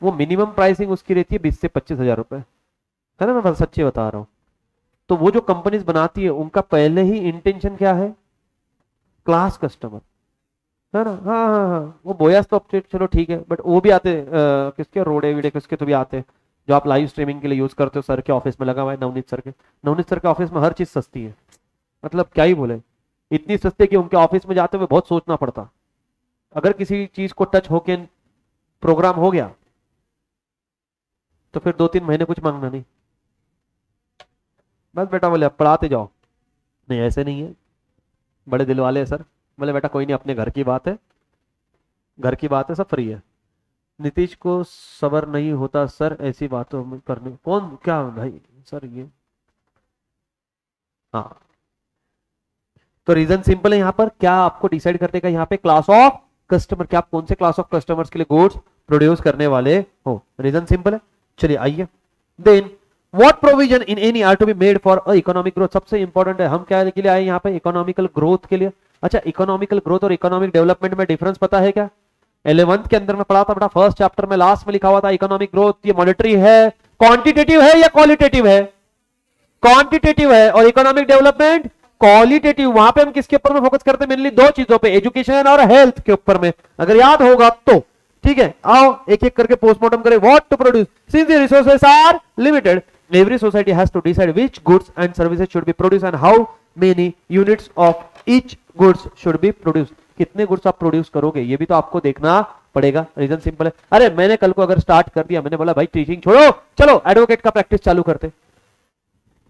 वो मिनिमम प्राइसिंग उसकी रहती है 20 से 25 हजार रुपए, है ना, मैं सच्ची बता रहा हूं। तो वो जो कंपनीज बनाती है उनका पहले ही इंटेंशन क्या है, क्लास कस्टमर, है ना। हाँ हाँ हाँ, वो बोयास तो चलो ठीक है, बट वो भी आते किसके, रोडे वीडे किसके तो भी आते हैं, जो आप लाइव स्ट्रीमिंग के लिए यूज करते हो। सर के ऑफिस में लगा हुआ है, नवनीत सर के ऑफिस में हर चीज सस्ती है, मतलब क्या ही बोले, इतनी सस्ती है कि उनके ऑफिस में जाते हुए बहुत सोचना पड़ता। अगर किसी चीज को टच होके प्रोग्राम हो गया तो फिर 2-3 महीने कुछ मांगना नहीं, बस बेटा बोले अब पढ़ाते जाओ। नहीं, ऐसे नहीं है, बड़े दिल वाले हैं सर। बोले बेटा कोई नहीं, अपने घर की बात है, घर की बात है, सब फ्री है। नीतीश को सबर नहीं होता सर ऐसी बातों में करने, कौन क्या भाई सर ये, हाँ। तो रीजन सिंपल है, यहां पर क्या आपको डिसाइड करने का, यहाँ पे क्लास ऑफ कस्टमर, क्या आप कौन से क्लास ऑफ कस्टमर्स के लिए गुड्स प्रोड्यूस करने वाले हो, रीजन सिंपल है। चलिए आइए, then what provision in any are to be made for economic growth, सबसे इंपॉर्टेंट है, हम क्या के लिए आए यहाँ पे, इकोनॉमिकल ग्रोथ के लिए। अच्छा, इकोनॉमिकल ग्रोथ और इकोनॉमिक डेवलपमेंट में डिफरेंस पता है क्या? 11th के अंदर में पढ़ा था बेटा, फर्स्ट चैप्टर में लास्ट में लिखा हुआ था, इकोनॉमिक ग्रोथ ये मॉनेटरी है, क्वांटिटेटिव है या क्वालिटेटिव है? क्वांटिटेटिव है। और इकोनॉमिक डेवलपमेंट क्वालिटेटिव। वहां पे हम किसके ऊपर में फोकस करते हैं? मेनली दो चीजों पे, एजुकेशन और हेल्थ के ऊपर में, अगर याद होगा तो, ठीक है। आओ एक एक करके पोस्टमार्टम करें। What to produce, since the resources are limited, every society has to decide which goods and services should be produced and how many units of each goods should be produced, कितने goods आप produce करोगे ये भी तो आपको देखना पड़ेगा। Reason simple है। अरे मैंने कल को अगर स्टार्ट कर दिया, मैंने बोला भाई टीचिंग छोड़ो, चलो एडवोकेट का प्रैक्टिस चालू करते,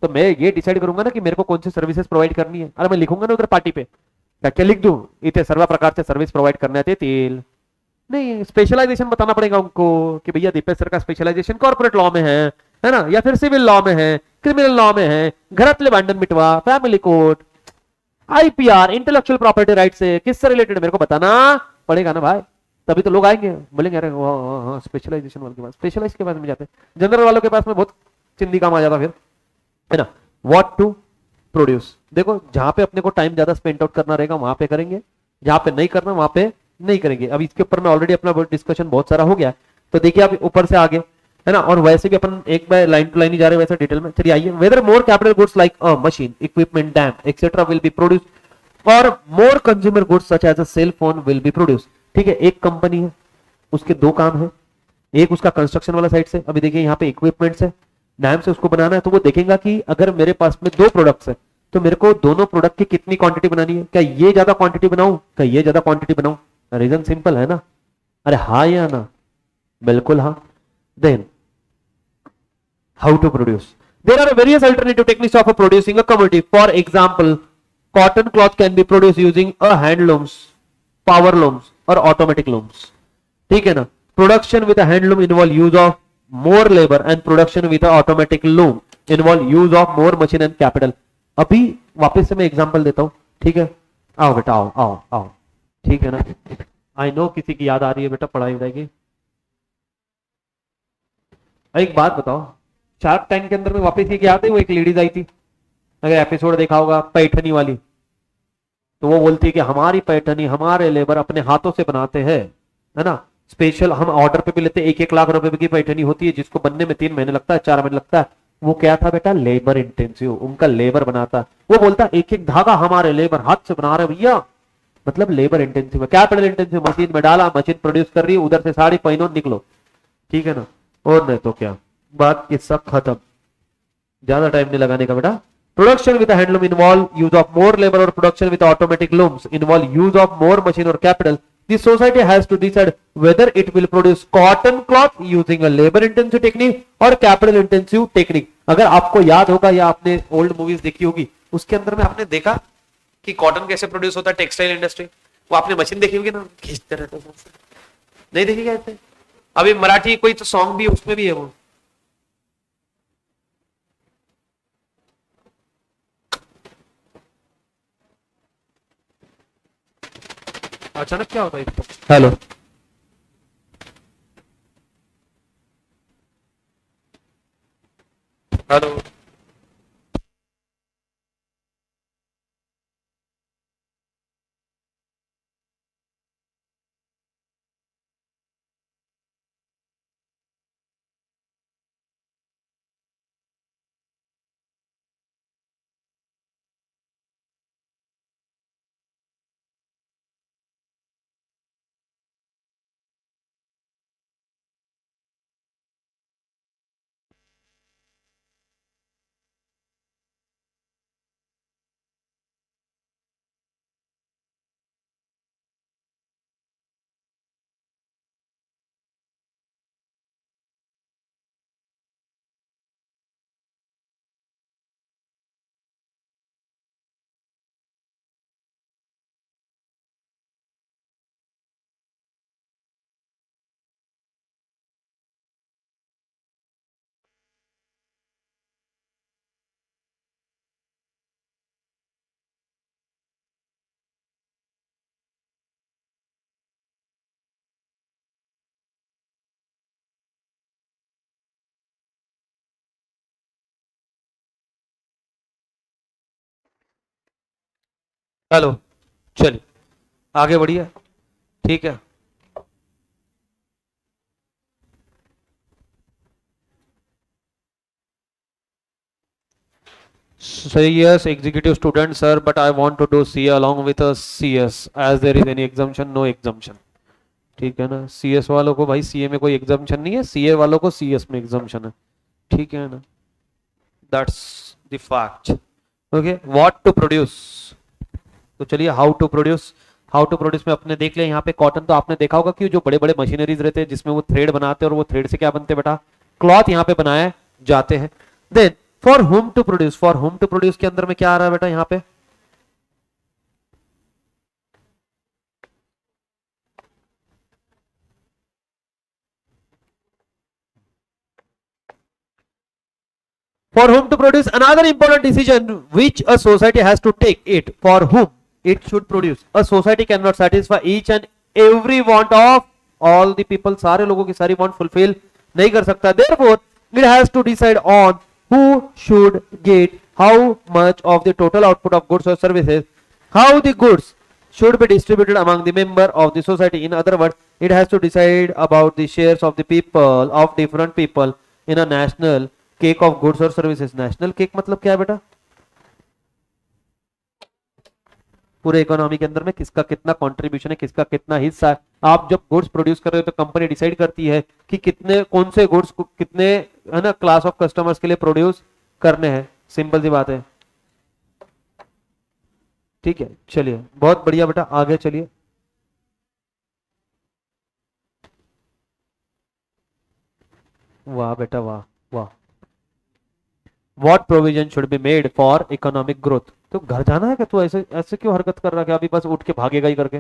तो मैं ये डिसाइड करूंगा ना कि मेरे को कौन सी सर्विसेज प्रोवाइड करनी है। अरे मैं लिखूंगा ना उधर पार्टी पे, क्या क्या लिख दूं, इतने सर्व प्रकारचे सर्विस प्रोवाइड करण्यात येतील। नहीं, स्पेशलाइजेशन बताना पड़ेगा उनको कि भैया दीपेश सर का स्पेशलाइजेशन कॉर्पोरेट लॉ में है ना, या फिर सिविल लॉ में है, क्रिमिनल लॉ में है, घरातले भांडण मिटवा, family court, IPR, intellectual property right से किससे रिलेटेड मेरे को बताना पड़ेगा ना भाई। तभी तो लोग आएंगे, बोलेंगे अरे स्पेशलाइजेशन वाले के पास, स्पेशलाइज के पास में जाते, जनरल वालों के पास में बहुत चिंदी काम आ जाता फिर, है ना। व्हाट टू प्रोड्यूस, देखो जहां पे अपने को टाइम ज्यादा स्पेंड आउट करना रहेगा वहां पे करेंगे, जहां पे नहीं करना वहां पे नहीं करेंगे। अब इसके ऊपर में ऑलरेडी अपना डिस्कशन बहुत सारा हो गया, तो देखिए आप ऊपर से आगे, है ना, और वैसे भी अपन एक बार लाइन टू लाइन ही जा रहे हैं वैसे डिटेल में। चलिए आइए, whether more capital goods like machine, equipment, dam etcetera will be produce और more consumer goods such as a cell phone will be produce. ठीक है, एक कंपनी है, उसके दो काम है, एक उसका कंस्ट्रक्शन वाला साइड से, अभी देखिए यहाँ पे इक्विपमेंट्स है, डैम से उसको बनाना है, तो वो देखेगा कि अगर मेरे पास में दो प्रोडक्ट्स है तो मेरे को दोनों प्रोडक्ट की कितनी क्वांटिटी बनानी है, क्या ये ज्यादा क्वांटिटी बनाऊं, क्या ये ज्यादा क्वांटिटी बनाऊं। रीजन सिंपल है ना, अरे हाँ या ना, बिल्कुल हाँ। Then how to produce, there are various alternative techniques of producing a commodity. For example, cotton cloth can be produce using a handlooms, power looms और ऑटोमेटिक लूम्स। ठीक है ना, production with handloom involve use of more labour and production with automatic loom involve use of more machine and capital. अभी वापस से मैं example देता हूं, ठीक है, आओ बेटा आओ आओ आओ, ठीक है ना। आई नो किसी की याद आ रही है बेटा, पढ़ाई हो जाएगी। एक बात बताओ, शार्क टैंक के अंदर में वापस ये क्या आते, वो एक लेडीज आई थी, अगर एपिसोड देखा होगा, पैठनी वाली, तो वो बोलती है कि हमारी पैठनी हमारे लेबर अपने हाथों से बनाते हैं, है ना, स्पेशल हम ऑर्डर पे भी लेते, 1-1 लाख रुपए की पैठनी होती है जिसको बनने में 3 महीने लगता है, 4 महीने लगता है। वो क्या था बेटा, लेबर इंटेंसिव, उनका लेबर बनाता। वो बोलता एक एक धागा हमारे लेबर हाथ से बना रहे भैया, मतलब लेबर इंटेंसिव है। कैपिटल इंटेंसिव, मशीन में डाला, मशीन प्रोड्यूस कर रही है, उधर से साड़ी पहनो निकलो, ठीक है ना। और नहीं तो क्या, बात किस्सा खत्म, ज्यादा टाइम नहीं लगाने का बेटा। Production with handloom involve use of more labour और production with automatic looms involve use of more machine और capital. The society has to decide whether it will produce cotton cloth using a labor intensive technique or capital intensive technique। अगर आपको याद होगा या आपने old movies देखी होगी, उसके अंदर में आपने देखा कि कॉटन कैसे प्रोड्यूस होता है, टेक्सटाइल इंडस्ट्री, वो आपने मशीन देखी होगी ना, खींचते रहते, नहीं देखी क्या ऐसे। अभी मराठी कोई तो सॉन्ग भी है, उसमें भी है वो, अचानक क्या होता है इसको। हेलो, हेलो, हेलो, चलिए आगे बढ़िए, ठीक है। CS executive student sir, but I want to do CA along with a CS as there is any exemption, no exemption। ठीक है ना, CS वालों को भाई CA में कोई एग्जाम्पशन नहीं है, CA वालों को CS में एग्जाम्पशन है, ठीक है ना, that's the fact. Okay, what to produce, तो चलिए how to produce. How to produce में अपने देख लिया, यहाँ पे कॉटन तो आपने देखा होगा कि जो बड़े बड़े मशीनरीज रहते हैं जिसमें वो थ्रेड बनाते हैं और वो थ्रेड से क्या बनते हैं बेटा, क्लॉथ यहाँ पे बनाए जाते हैं। Then for whom to produce, for whom to produce के अंदर में क्या आ रहा है बेटा यहां पे? For whom to produce, another important decision which a society has to take it, for whom it should produce. A society cannot satisfy each and every want of all the people. सारे लोगों की सारी want fulfill नहीं कर सकता. Therefore, it has to decide on who should get how much of the total output of goods or services, how the goods should be distributed among the member of the society. In other words, it has to decide about the shares of the people, of different people in a national cake of goods और services. National cake मतलब क्या है बेटा? पूरे economy के अंदर में किसका कितना कंट्रीब्यूशन है, किसका कितना हिस्सा है. आप जब गुड्स प्रोड्यूस कर रहे हो तो कंपनी डिसाइड करती है कि कितने, कौन से गुड्स कितने, है ना, क्लास ऑफ कस्टमर्स के लिए प्रोड्यूस करने हैं. सिंपल सी बात है. ठीक है, चलिए बहुत बढ़िया बेटा, आगे चलिए. वाह बेटा वाह वाह. What provision should be made for economic growth? तो घर जाना है क्या? तू ऐसे ऐसे क्यों हरकत कर रहा है कि अभी बस उठ के भागेगा ही करके?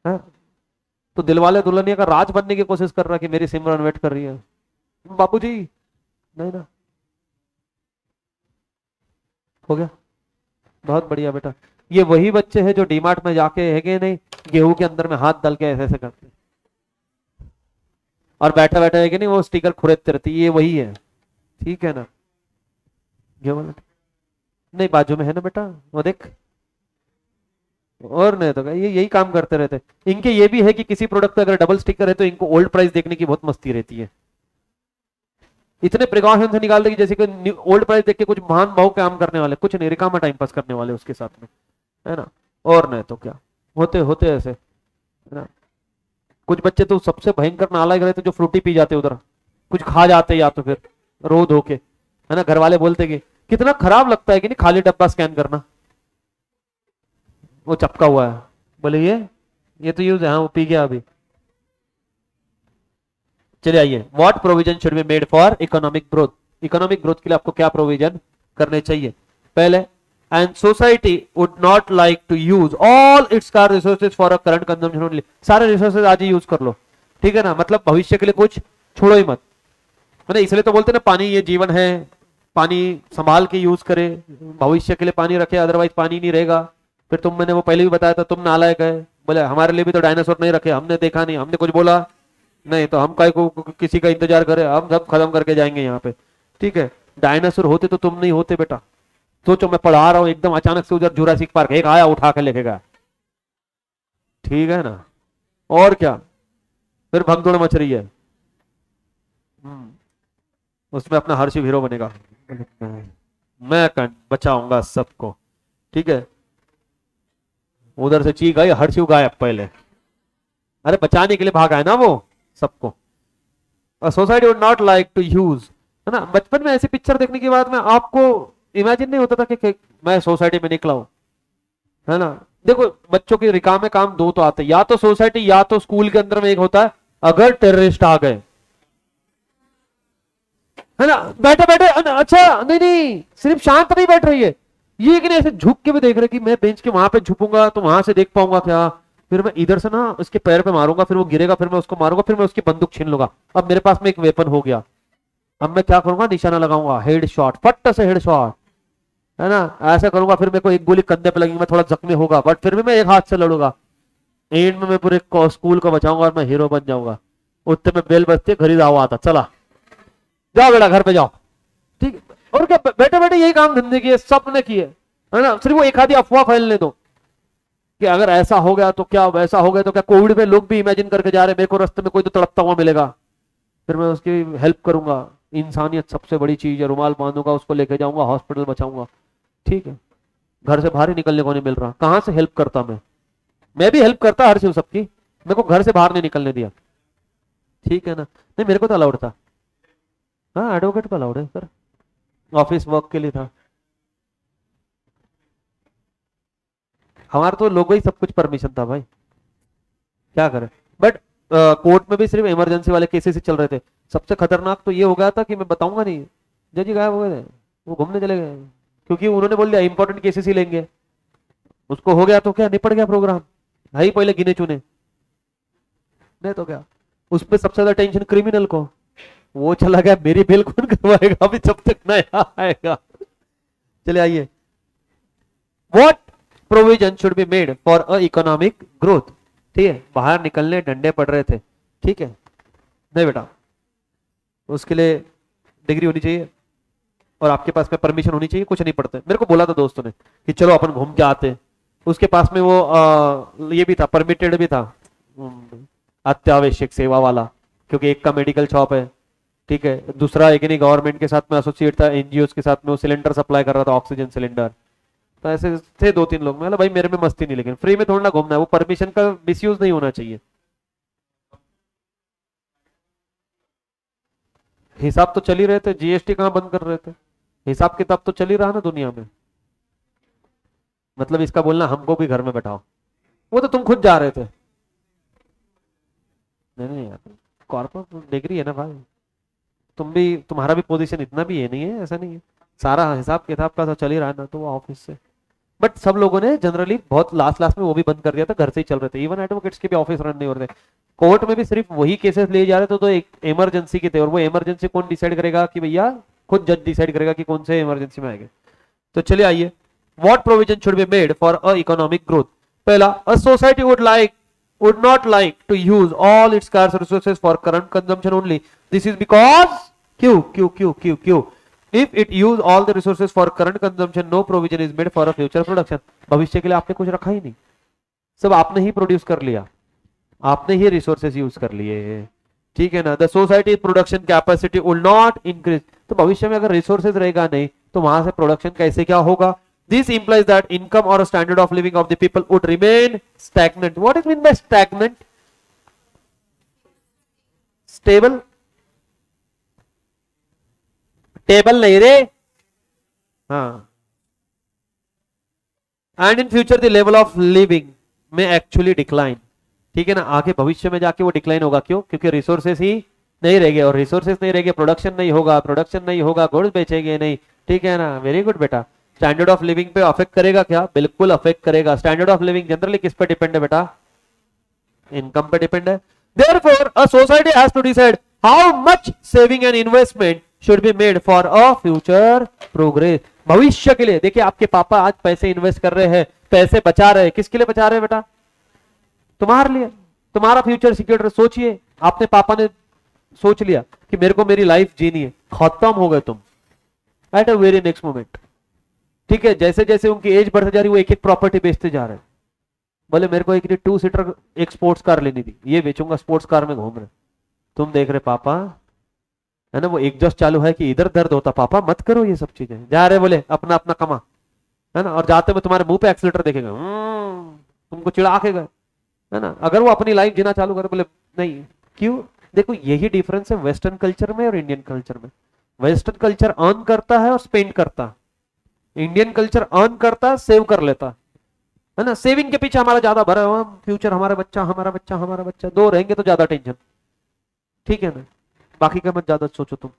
है तो दिलवाले दुल्हनिया का राज बनने की कोशिश कर रहा है कि मेरी सिमरन वेट कर रही है. बाबूजी नहीं ना. हो गया, बहुत बढ़िया बेटा. ये वही बच्चे हैं जो डीमार्ट में जाके है नहीं, गेहूं के अंदर में हाथ डाल के ऐसे ऐसे करते और बैठा बैठा है कि नहीं वो स्टिकर खुरेदते रहती. ये वही है. ठीक है ना. नहीं बाजू में है ना बेटा, वो देख. और नहीं तो ये यही काम करते रहते. इनके ये भी है कि किसी प्रोडक्ट पे अगर डबल स्टिकर है तो इनको ओल्ड प्राइस देखने की बहुत मस्ती रहती है. इतने प्रिकॉशन से निकाल देगी जैसे कि ओल्ड प्राइस देख के कुछ महान भाव काम करने वाले, कुछ नहीं, रिकामा टाइम पास करने वाले उसके साथ में, है ना. और नहीं तो क्या होते होते ऐसे, है ना. कुछ बच्चे तो सबसे भयंकर नालायक रहते जो फ्रूटी पी जाते उधर, कुछ खा जाते या तो फिर रो धो के, है ना. घर वाले बोलते कि कितना खराब लगता है कि नहीं खाली डब्बा स्कैन करना, वो चपका हुआ है. बोले ये तो यूज है. हाँ वो पी गया अभी. चलिए आइए. What provision should be made for economic growth. Economic growth के लिए आपको क्या प्रोविजन करने चाहिए? पहले, and society would not like to use all its car resources for a current consumption only. सारे रिसोर्सेज आज ही यूज कर लो. ठीक है ना. मतलब भविष्य के लिए कुछ छोड़ो ही मत. मैंने इसलिए तो बोलते ना पानी ये जीवन है, पानी संभाल के यूज करे, भविष्य के लिए पानी रखे, अदरवाइज पानी नहीं रहेगा. फिर तुम, मैंने वो पहले भी बताया था, तुम नालायक है. बोले हमारे लिए भी तो डायनासोर नहीं रखे, हमने देखा नहीं, हमने कुछ बोला नहीं, तो हम काय को किसी का इंतजार करें, हम सब खत्म करके जाएंगे यहाँ पे. ठीक है. डायनासोर होते तो तुम नहीं होते बेटा. सोचो मैं पढ़ा रहा हूँ, एकदम अचानक से उधर जुरासिक पार्क एक आया, उठा के लेके गया. ठीक है ना. और क्या, फिर भगदौड़ मच रही है. उसमें अपना हर्षिव हीरो बनेगा, मैं बचाऊंगा सबको. ठीक है. उधर से चीख आई, हर्षिव गायब पहले. अरे बचाने के लिए भागा है ना वो सबको. Society would not like to use, है ना. बचपन में ऐसी पिक्चर देखने के बाद में आपको इमेजिन नहीं होता था कि मैं सोसाइटी में निकला हूं, है ना. देखो बच्चों के रिकामे काम दो तो आते, या तो सोसाइटी या तो स्कूल के अंदर में. एक होता है अगर टेररिस्ट आ गए, है ना, बैठे बैठे. अच्छा नहीं नहीं, सिर्फ शांत नहीं बैठ रही है ये, कि नहीं ऐसे झुक के भी देख रहे कि मैं बेंच के वहां पे झुकूंगा तो वहां से देख पाऊंगा क्या, फिर मैं इधर से ना उसके पैर पे मारूंगा, फिर वो गिरेगा, फिर मैं उसको मारूंगा, फिर मैं उसकी बंदूक छीन लूंगा. अब मेरे पास में एक वेपन हो गया, अब मैं क्या करूंगा, निशाना लगाऊंगा, हेड शॉट, फट से हेड शॉट, है ना. ऐसा करूंगा, फिर मेरे को एक गोली कंधे पे लगेगी, मैं थोड़ा जख्मी होगा, बट फिर भी मैं एक हाथ से लड़ूंगा. एंड में मैं पूरे स्कूल को बचाऊंगा और मैं हीरो बन जाऊंगा. उतने में बेल बजती है, घर ही जाओ आता, चला जाओ बेटा घर पे जाओ. ठीक. और क्या, बैठे बैठे यही काम धंधे किए, सबने किए, है ना. सिर्फ वो एक आधी अफवाह फैलने दो कि अगर ऐसा हो गया तो क्या, वैसा हो गया तो क्या. कोविड में लोग भी इमेजिन करके जा रहे, मेरे को रास्ते में कोई तो तड़पता हुआ मिलेगा, फिर मैं उसकी हेल्प करूंगा. इंसानियत सबसे बड़ी चीज है. रुमाल बांधूंगा, उसको लेके जाऊंगा, हॉस्पिटल बचाऊंगा. ठीक है. घर से बाहर ही निकलने को नहीं मिल रहा, कहां से हेल्प करता मैं भी हेल्प करता हर चीज सबकी, मेरे को घर से बाहर नहीं निकलने दिया. ठीक है ना. नहीं मेरे को तो अलाउड था. हाँ एडवोकेट को अलाउड है सर, ऑफिस वर्क के लिए था. हमारा तो लोगो ही सब कुछ परमिशन था भाई, क्या करें. बट कोर्ट में भी सिर्फ इमरजेंसी वाले केसेस ही चल रहे थे. सबसे खतरनाक तो ये हो गया था कि मैं बताऊंगा नहीं, जज जी गायब हो गए थे, वो घूमने चले गए, क्योंकि उन्होंने बोल दिया इंपॉर्टेंट केसेस ही लेंगे, उसको हो गया तो क्या निपट गया प्रोग्राम, है ही पहले गिने चुने, नहीं तो क्या। उस पर सबसे ज्यादा टेंशन क्रिमिनल को, वो चला गया, मेरी बेल कौन करवाएगा अभी जब तक नया आएगा। चले आइए, what provision should be made for a economic growth. ठीक है, बाहर निकलने डंडे पड़ रहे थे, ठीक है, नहीं बेटा, उसके लिए डिग्री होनी चाहिए और आपके पास में परमिशन होनी चाहिए, कुछ नहीं पड़ता। मेरे को बोला था दोस्तों ने कि चलो अपन घूम के आते, उसके पास में वो ये भी था, परमिटेड भी था, अत्यावश्यक सेवा वाला, क्योंकि एक का मेडिकल शॉप है, ठीक है, दूसरा एक नहीं गवर्नमेंट के साथ में एसोसिएट था, एनजीओ के साथ में वो सिलेंडर सप्लाई कर रहा था, ऑक्सीजन सिलेंडर। तो ऐसे थे 2-3 लोग, मैं भाई मेरे में मस्ती नहीं, लेकिन फ्री में थोड़ा ना घूमना है, वो परमिशन का मिसयूज नहीं होना चाहिए। हिसाब तो चल ही रहे थे, जीएसटी कहां बंद कर रहे थे, हिसाब किताब तो चल ही रहा ना दुनिया में। मतलब इसका बोलना हमको भी घर में बैठाओ, वो तो तुम खुद जा रहे थे। नहीं नहीं यार, कॉर्पोरेट डिग्री है ना भाई, तुम भी, तुम्हारा भी पोजीशन इतना भी ये नहीं है, ऐसा नहीं है, सारा हिसाब किताब का तो चल ही रहा है ना, तो वो ऑफिस से। बट सब लोगों ने जनरली बहुत लास्ट लास्ट में वो भी बंद कर दिया था, घर से ही चल रहे थे, इवन एडवोकेट्स के भी ऑफिस रन नहीं हो रहे थे, कोर्ट में भी सिर्फ वही केसेस लिए जा रहे थे, तो एक इमरजेंसी के थे, और वो इमरजेंसी कौन डिसाइड करेगा कि भैया, खुद जज डिसाइड करेगा कि कौन से इमरजेंसी में आएंगे। तो चलिए आइए, what provision should be made for a economic growth. पहला, a society would not like to use all its scarce resources for current consumption only. This is because Q. If it use all the resources for current consumption, no provision is made for a future production. भविष्य के लिए आपने कुछ रखा ही नहीं, सब आपने ही produce कर लिया, आपने ही रिसोर्सेज यूज कर लिए, ठीक है ना। The society production capacity will not increase, तो भविष्य में अगर रिसोर्सेज रहेगा नहीं तो वहां से प्रोडक्शन कैसे क्या होगा। This implies that income or a standard of living of the people would remain stagnant. What is mean by stagnant? Stable? Table नहीं रे, हाँ। And in future the level of living may actually decline. ठीक है ना, आगे भविष्य में जाके वो डिक्लाइन होगा, क्यों? क्योंकि रिसोर्सेस ही नहीं रहेंगे, और रिसोर्सेस नहीं रहेंगे, प्रोडक्शन नहीं होगा, गुड्स बेचेंगे नहीं, ठीक है ना। वेरी गुड बेटा। स्टैंडर्ड ऑफ लिविंग पे अफेक्ट करेगा क्या? बिल्कुल अफेक्ट करेगा। स्टैंडर्ड ऑफ लिविंग जनरली किस पे डिपेंड है बेटा? इनकम पे डिपेंड है। Therefore, a society has to decide how much saving and investment should be made for a future progress. भविष्य के लिए। देखिए आपके पापा आज पैसे इन्वेस्ट कर रहे हैं, पैसे बचा रहे हैं, किसके लिए बचा रहे हैं बेटा? तुम्हारे लिए, तुम्हारा फ्यूचर सिक्योर। सोचिए, आपने पापा ने सोच लिया कि मेरे को मेरी लाइफ जीनी है, खत्म हो गए तुम at a very next moment, ठीक है। जैसे जैसे उनकी एज बढ़ते जा रही, वो एक एक प्रॉपर्टी बेचते जा रहे हैं। बोले मेरे को एक 2 सीटर एक स्पोर्ट्स कार लेनी थी, ये बेचूंगा, स्पोर्ट्स कार में घूम रहे। तुम देख रहे पापा, है ना, वो एग्जॉस्ट चालू है कि इधर दर्द होता, पापा मत करो ये सब चीजें, जा रहे बोले अपना अपना कमा, है ना। और जाते में तुम्हारे मुंह पे एक्सीलेटर देखेगा, तुमको चिढ़ा के गए, है ना। अगर वो अपनी लाइफ जीना चालू करे, बोले नहीं, क्यों? देखो यही डिफरेंस है वेस्टर्न कल्चर में और इंडियन कल्चर में। वेस्टर्न कल्चर अर्न करता है और स्पेंड करता है, इंडियन कल्चर अर्न करता है, सेव कर लेता है ना। सेविंग के पीछे हमारा ज्यादा भरा हुआ, फ्यूचर हमारा बच्चा 2 रहेंगे तो ज्यादा टेंशन, ठीक है ना। बाकी का मत ज्यादा सोचो तुम,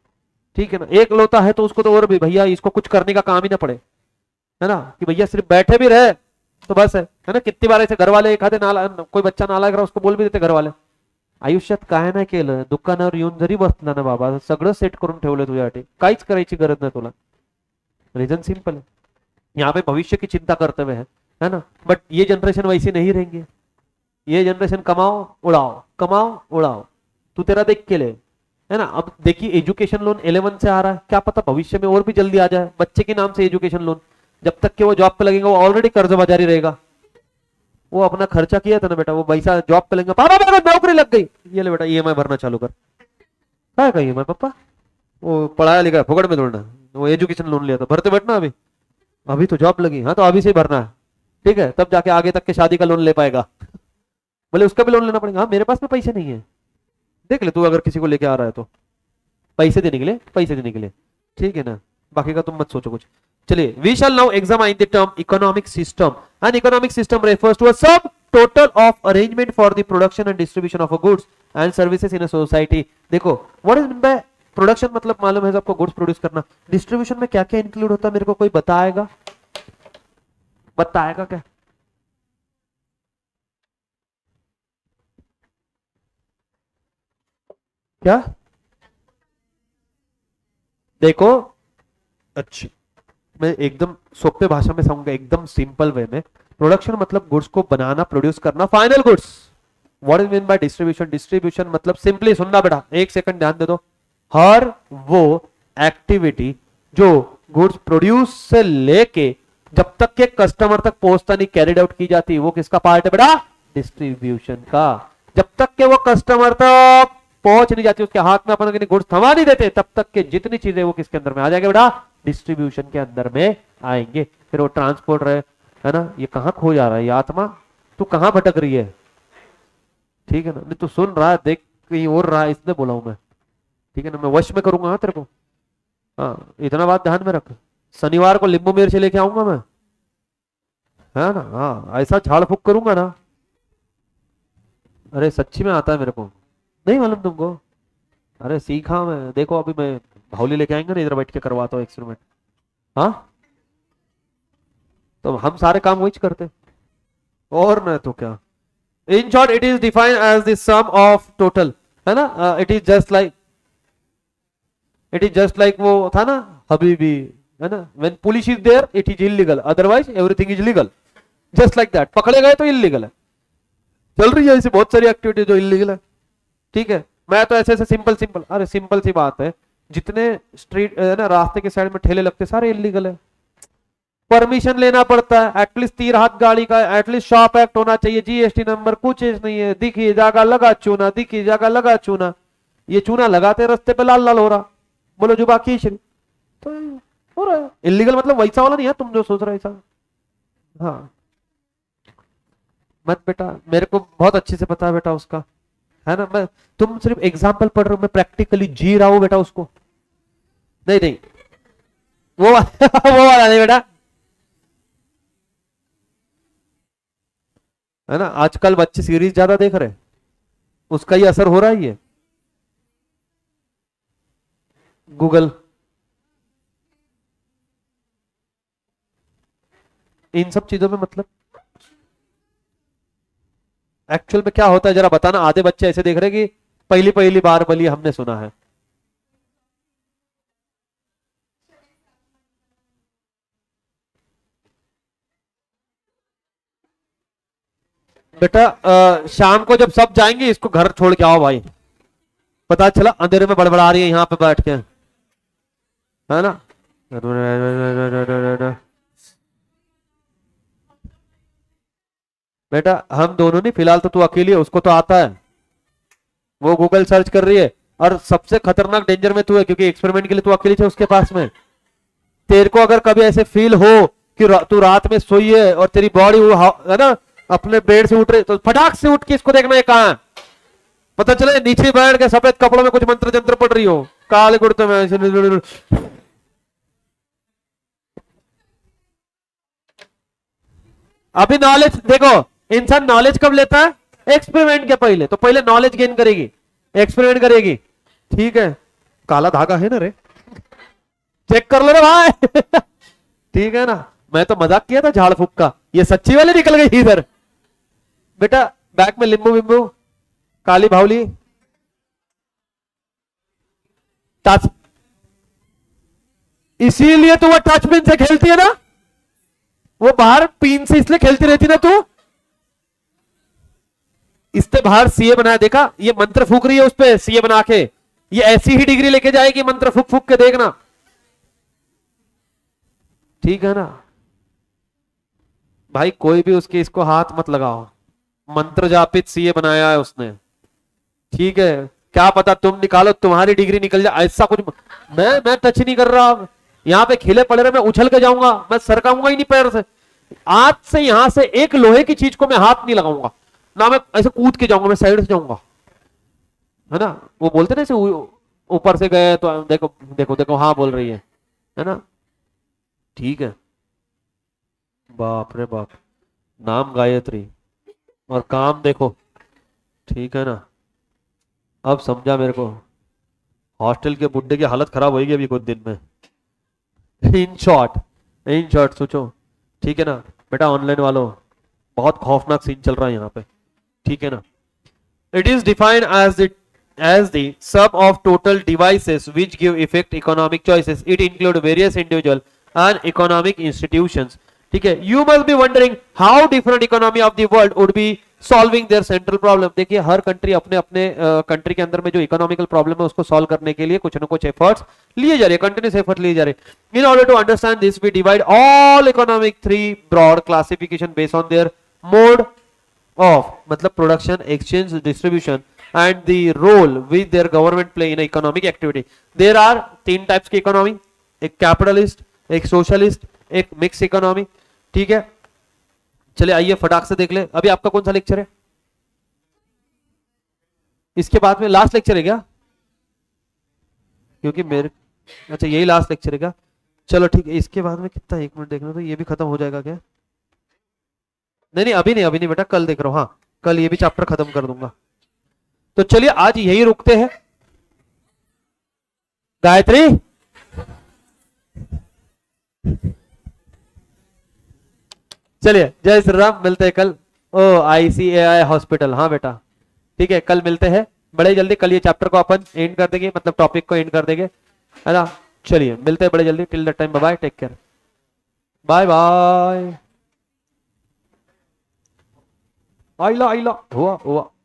ठीक है ना। एक लौता है तो उसको तो और भी भैया इसको कुछ करने का काम ही ना पड़े, है ना, कि भैया सिर्फ बैठे भी रहे तो बस है ना। कितनी बार ऐसे घर वाले एखादे कोई बच्चा नालायक रहा उसको बोल भी देते घर वाले, आयुष्यात काय नाही केलं, दुकानावर येऊन जरी बसला ना बाबा, सगळं सेट करून ठेवलं तुझ्यासाठी, काहीच करायची गरज नाही तुला। रीजन सिंपल है, यहाँ पे भविष्य की चिंता करते हुए है ना। बट ये जनरेशन वैसी नहीं रहेंगे, ये जनरेशन कमाओ उड़ाओ, तू तेरा देख के ले, है ना। अब देखिए एजुकेशन लोन 11 से आ रहा है, क्या पता भविष्य में और भी जल्दी आ जाए बच्चे के नाम से एजुकेशन लोन। जब तक कि वो जॉब पे लगेगा, वो ऑलरेडी कर्ज बाजारी रहेगा, वो अपना खर्चा किया था ना बेटा, वो पैसा जॉब पे लगेगा, पापा मेरे को नौकरी लग गई, ये ले बेटा ईएमआई भरना चालू कर। क्या का ईएमआई पापा? वो पढ़ाया लिखा फुकड़ में थोड़ा, वो एजुकेशन लोन लिया था, भरते बैठना अभी तो जॉब लगी, हाँ तो अभी से ही भरना है, ठीक है, तब जाके आगे तक के शादी का लोन ले पाएगा। बोले उसका भी लोन लेना पड़ेगा, हाँ मेरे पास में पैसे नहीं है, देख ले तू अगर किसी को लेके आ रहा है तो पैसे देने के लिए, ठीक है ना। बाकी का तुम मत सोचो कुछ। चलिए, we shall now examine the term economic system. An economic system refers to a sum total of arrangement for the production and distribution of goods and services in a society. देखो what is mean by production मतलब मालूम है सबको, goods produce करना। Distribution में क्या क्या include होता है, मेरे को कोई बताएगा? बताएगा क्या? क्या? देखो, अच्छा, मैं एकदम सोपे भाषा में समझूंगा, एकदम सिंपल वे में। प्रोडक्शन मतलब गुड्स को बनाना, प्रोड्यूस करना, final goods. What is mean bye distribution? Distribution मतलब सिंपली, सुनना बेटा, एक सेकंड ध्यान दे दो, हर वो एक्टिविटी जो गुड्स प्रोड्यूस से लेके जब तक के कस्टमर तक पहुंचता नहीं, कैरिड आउट की जाती, वो किसका पार्ट है बेटा? डिस्ट्रीब्यूशन का। जब तक के वो कस्टमर तक पहुंच नहीं जाती, उसके हाथ में अपन गुड्स थमा नहीं देते, तब तक के जितनी चीजें वो किसके अंदर में आ जाएंगे बेटा? डिस्ट्रीब्यूशन के अंदर में आएंगे। फिर वो ट्रांसपोर्ट रहे, है ना? ये कहां खो जा रहा है ये आत्मा? तू कहां भटक रही है? ठीक है ना? नहीं तू सुन रहा है, देख कहीं और रहा है, इसलिए बोला हूं मैं। ठीक है ना? मैं वश में करूंगा हाँ तेरे को। हाँ, इतना बात ध्यान में रख। शनिवार को नींबू मिर्च लेके आऊंगा मैं, है ना? हाँ, ऐसा झाड़ फूक करूंगा ना। अरे सच्ची में आता है मेरे को, नहीं मालूम तुमको? अरे सीखा मैं, देखो अभी मैं भावली लेके आएंगे ना, इधर बैठ के करवाता हूँ एक्सपेरिमेंट। हाँ, तो हम सारे काम वही करते, और मैं तो क्या। In short it is defined as the sum of total, है ना? इट इज जस्ट लाइक वो था ना हबीबी, है ना? When police is there it is illegal, otherwise everything is legal. Just like that, पकड़े गए तो इलीगल है। चल रही है ऐसी बहुत सारी एक्टिविटी जो इलीगल है। ठीक है, मैं तो ऐसे ऐसे सिंपल सिंपल, अरे सिंपल सी बात है, जितने स्ट्रीट ना रास्ते के साइड में ठेले लगते सारे इलीगल है। परमिशन लेना पड़ता है, एटलीस्ट 3 हाथ गाड़ी का, एटलीस्ट शॉप एक्ट होना चाहिए, जीएसटी नंबर, कुछ नहीं है। दिखी जगह लगा चूना, दिखी जगह लगा चूना, ये चूना लगाते रास्ते पे लाल लाल हो रहा, बोलो जो बाकी श्री तो हो रहा है। इलीगल मतलब वैसा वाला नहीं है तुम जो सोच रहे ऐसा। हाँ, मत बेटा, मेरे को बहुत अच्छे से पता है बेटा उसका, है ना? मैं, तुम सिर्फ एग्जाम्पल पढ़ रहे हो, मैं प्रैक्टिकली जी रहा हूं बेटा उसको। नहीं नहीं, वो वो वाला नहीं बेटा, है ना? आजकल बच्चे सीरीज ज्यादा देख रहे हैं, उसका ही असर हो रहा है ये। गूगल, इन सब चीजों में मतलब एक्चुअल में क्या होता है जरा बताना। आधे बच्चे ऐसे देख रहे कि पहली पहली बार बली हमने सुना है। बेटा शाम को जब सब जाएंगे इसको घर छोड़ के आओ भाई, पता चला अंधेरे में बड़बड़ा रही है यहाँ पे बैठ के, है ना? बेटा हम दोनों नहीं, फिलहाल तो तू अकेली है, उसको तो आता है, वो गूगल सर्च कर रही है। और सबसे खतरनाक डेंजर में तू है, क्योंकि एक्सपेरिमेंट के लिए तू अकेली थे उसके पास में। तेरे को अगर कभी ऐसे फील हो कि तू रात में सोई है और तेरी बॉडी वो है ना अपने बेड से उठ रही, तो फटाक से उठ के इसको देखना है कहां है। पता चले नीचे बैठ के सफेद कपड़ों में कुछ मंत्र जंत्र पढ़ रही हो, काले कुर्ते में ऐसे। अभी नॉलेज देखो, इंसान नॉलेज कब लेता है? एक्सपेरिमेंट के पहले। तो पहले नॉलेज गेन करेगी, एक्सपेरिमेंट करेगी। ठीक है, काला धागा है ना रे, चेक कर लो रे भाई। ठीक है ना? मैं तो मजाक किया था झाड़ फूक का, ये सच्ची वाली निकल गई इधर। बेटा बैग में लींबू विम्बू, काली भावली, टच, इसीलिए तो वो टच पिन से खेलती है ना, वो बाहर पिन से इसलिए खेलती रहती ना तू। इससे बाहर सीए बनाया, देखा? ये मंत्र फूक रही है उस पे सीए बना के, ये ऐसी ही डिग्री लेके जाएगी मंत्र फूक फूक के, देखना। ठीक है ना भाई? कोई भी उसके इसको हाथ मत लगाओ, मंत्र जापित सीए बनाया है उसने। ठीक है, क्या पता तुम निकालो तुम्हारी डिग्री निकल जाए, ऐसा कुछ। मैं टच नहीं कर रहा, यहाँ पे खिले पड़े रहे, मैं उछल के जाऊंगा, मैं सरकाऊंगा ही नहीं पैर से। आज से यहां से एक लोहे की चीज को मैं हाथ नहीं लगाऊंगा ना, मैं ऐसे कूद के जाऊंगा, मैं साइड से जाऊंगा, है ना? वो बोलते ना ऐसे ऊपर से गए तो देखो देखो देखो, हाँ बोल रही है ना? ठीक है, बाप रे बाप, नाम गायत्री और काम देखो। ठीक है ना? अब समझा मेरे को, हॉस्टल के बुड्ढे की हालत खराब होगी अभी कुछ दिन में। इन शॉर्ट सोचो, ठीक है ना बेटा, ऑनलाइन वालों बहुत खौफनाक सीन चल रहा है यहाँ पे, ठीक है ना। It is defined as the sum of total devices which give effect economic choices. It include various individual and economic institutions. ठीक है, you must be wondering how different economy of the world would be solving their central problem. देखिए हर country अपने अपने country के अंदर में जो economical problem है उसको सॉल्व करने के लिए कुछ ना कुछ एफर्ट्स लिए जा रहे हैं, कंटिन्यूस एफर्ट लिए जा रहे हैं। In order to understand this we divide all economic three broad classification based on their mode of, मतलब production, exchange, distribution and the role which their government play in economic activity. There are तीन types की economy, एक capitalist, एक socialist, एक mix economy, ठीक है। चलिए आइए फटाक से देख ले, अभी आपका कौन सा लेक्चर है, इसके बाद में लास्ट लेक्चर है क्या, क्योंकि मेरे, अच्छा यही लास्ट लेक्चर है क्या, चलो ठीक है। इसके बाद में कितना, एक मिनट देखना तो ये भी खत्म हो जाएगा क्या, नहीं नहीं अभी नहीं बेटा, कल देख रहा हूँ, हाँ कल ये भी चैप्टर खत्म कर दूंगा। तो चलिए आज यही रुकते हैं। गायत्री, चलिए जय श्री राम, मिलते हैं कल। ओ ICAI हॉस्पिटल, हाँ बेटा ठीक है, कल मिलते हैं बड़े जल्दी। कल ये चैप्टर को अपन एंड कर देंगे, मतलब टॉपिक को एंड कर देंगे, है ना। चलिए मिलते हैं बड़े जल्दी, till that time bye bye, take care, bye bye. आइला आइला हुआ हुआ।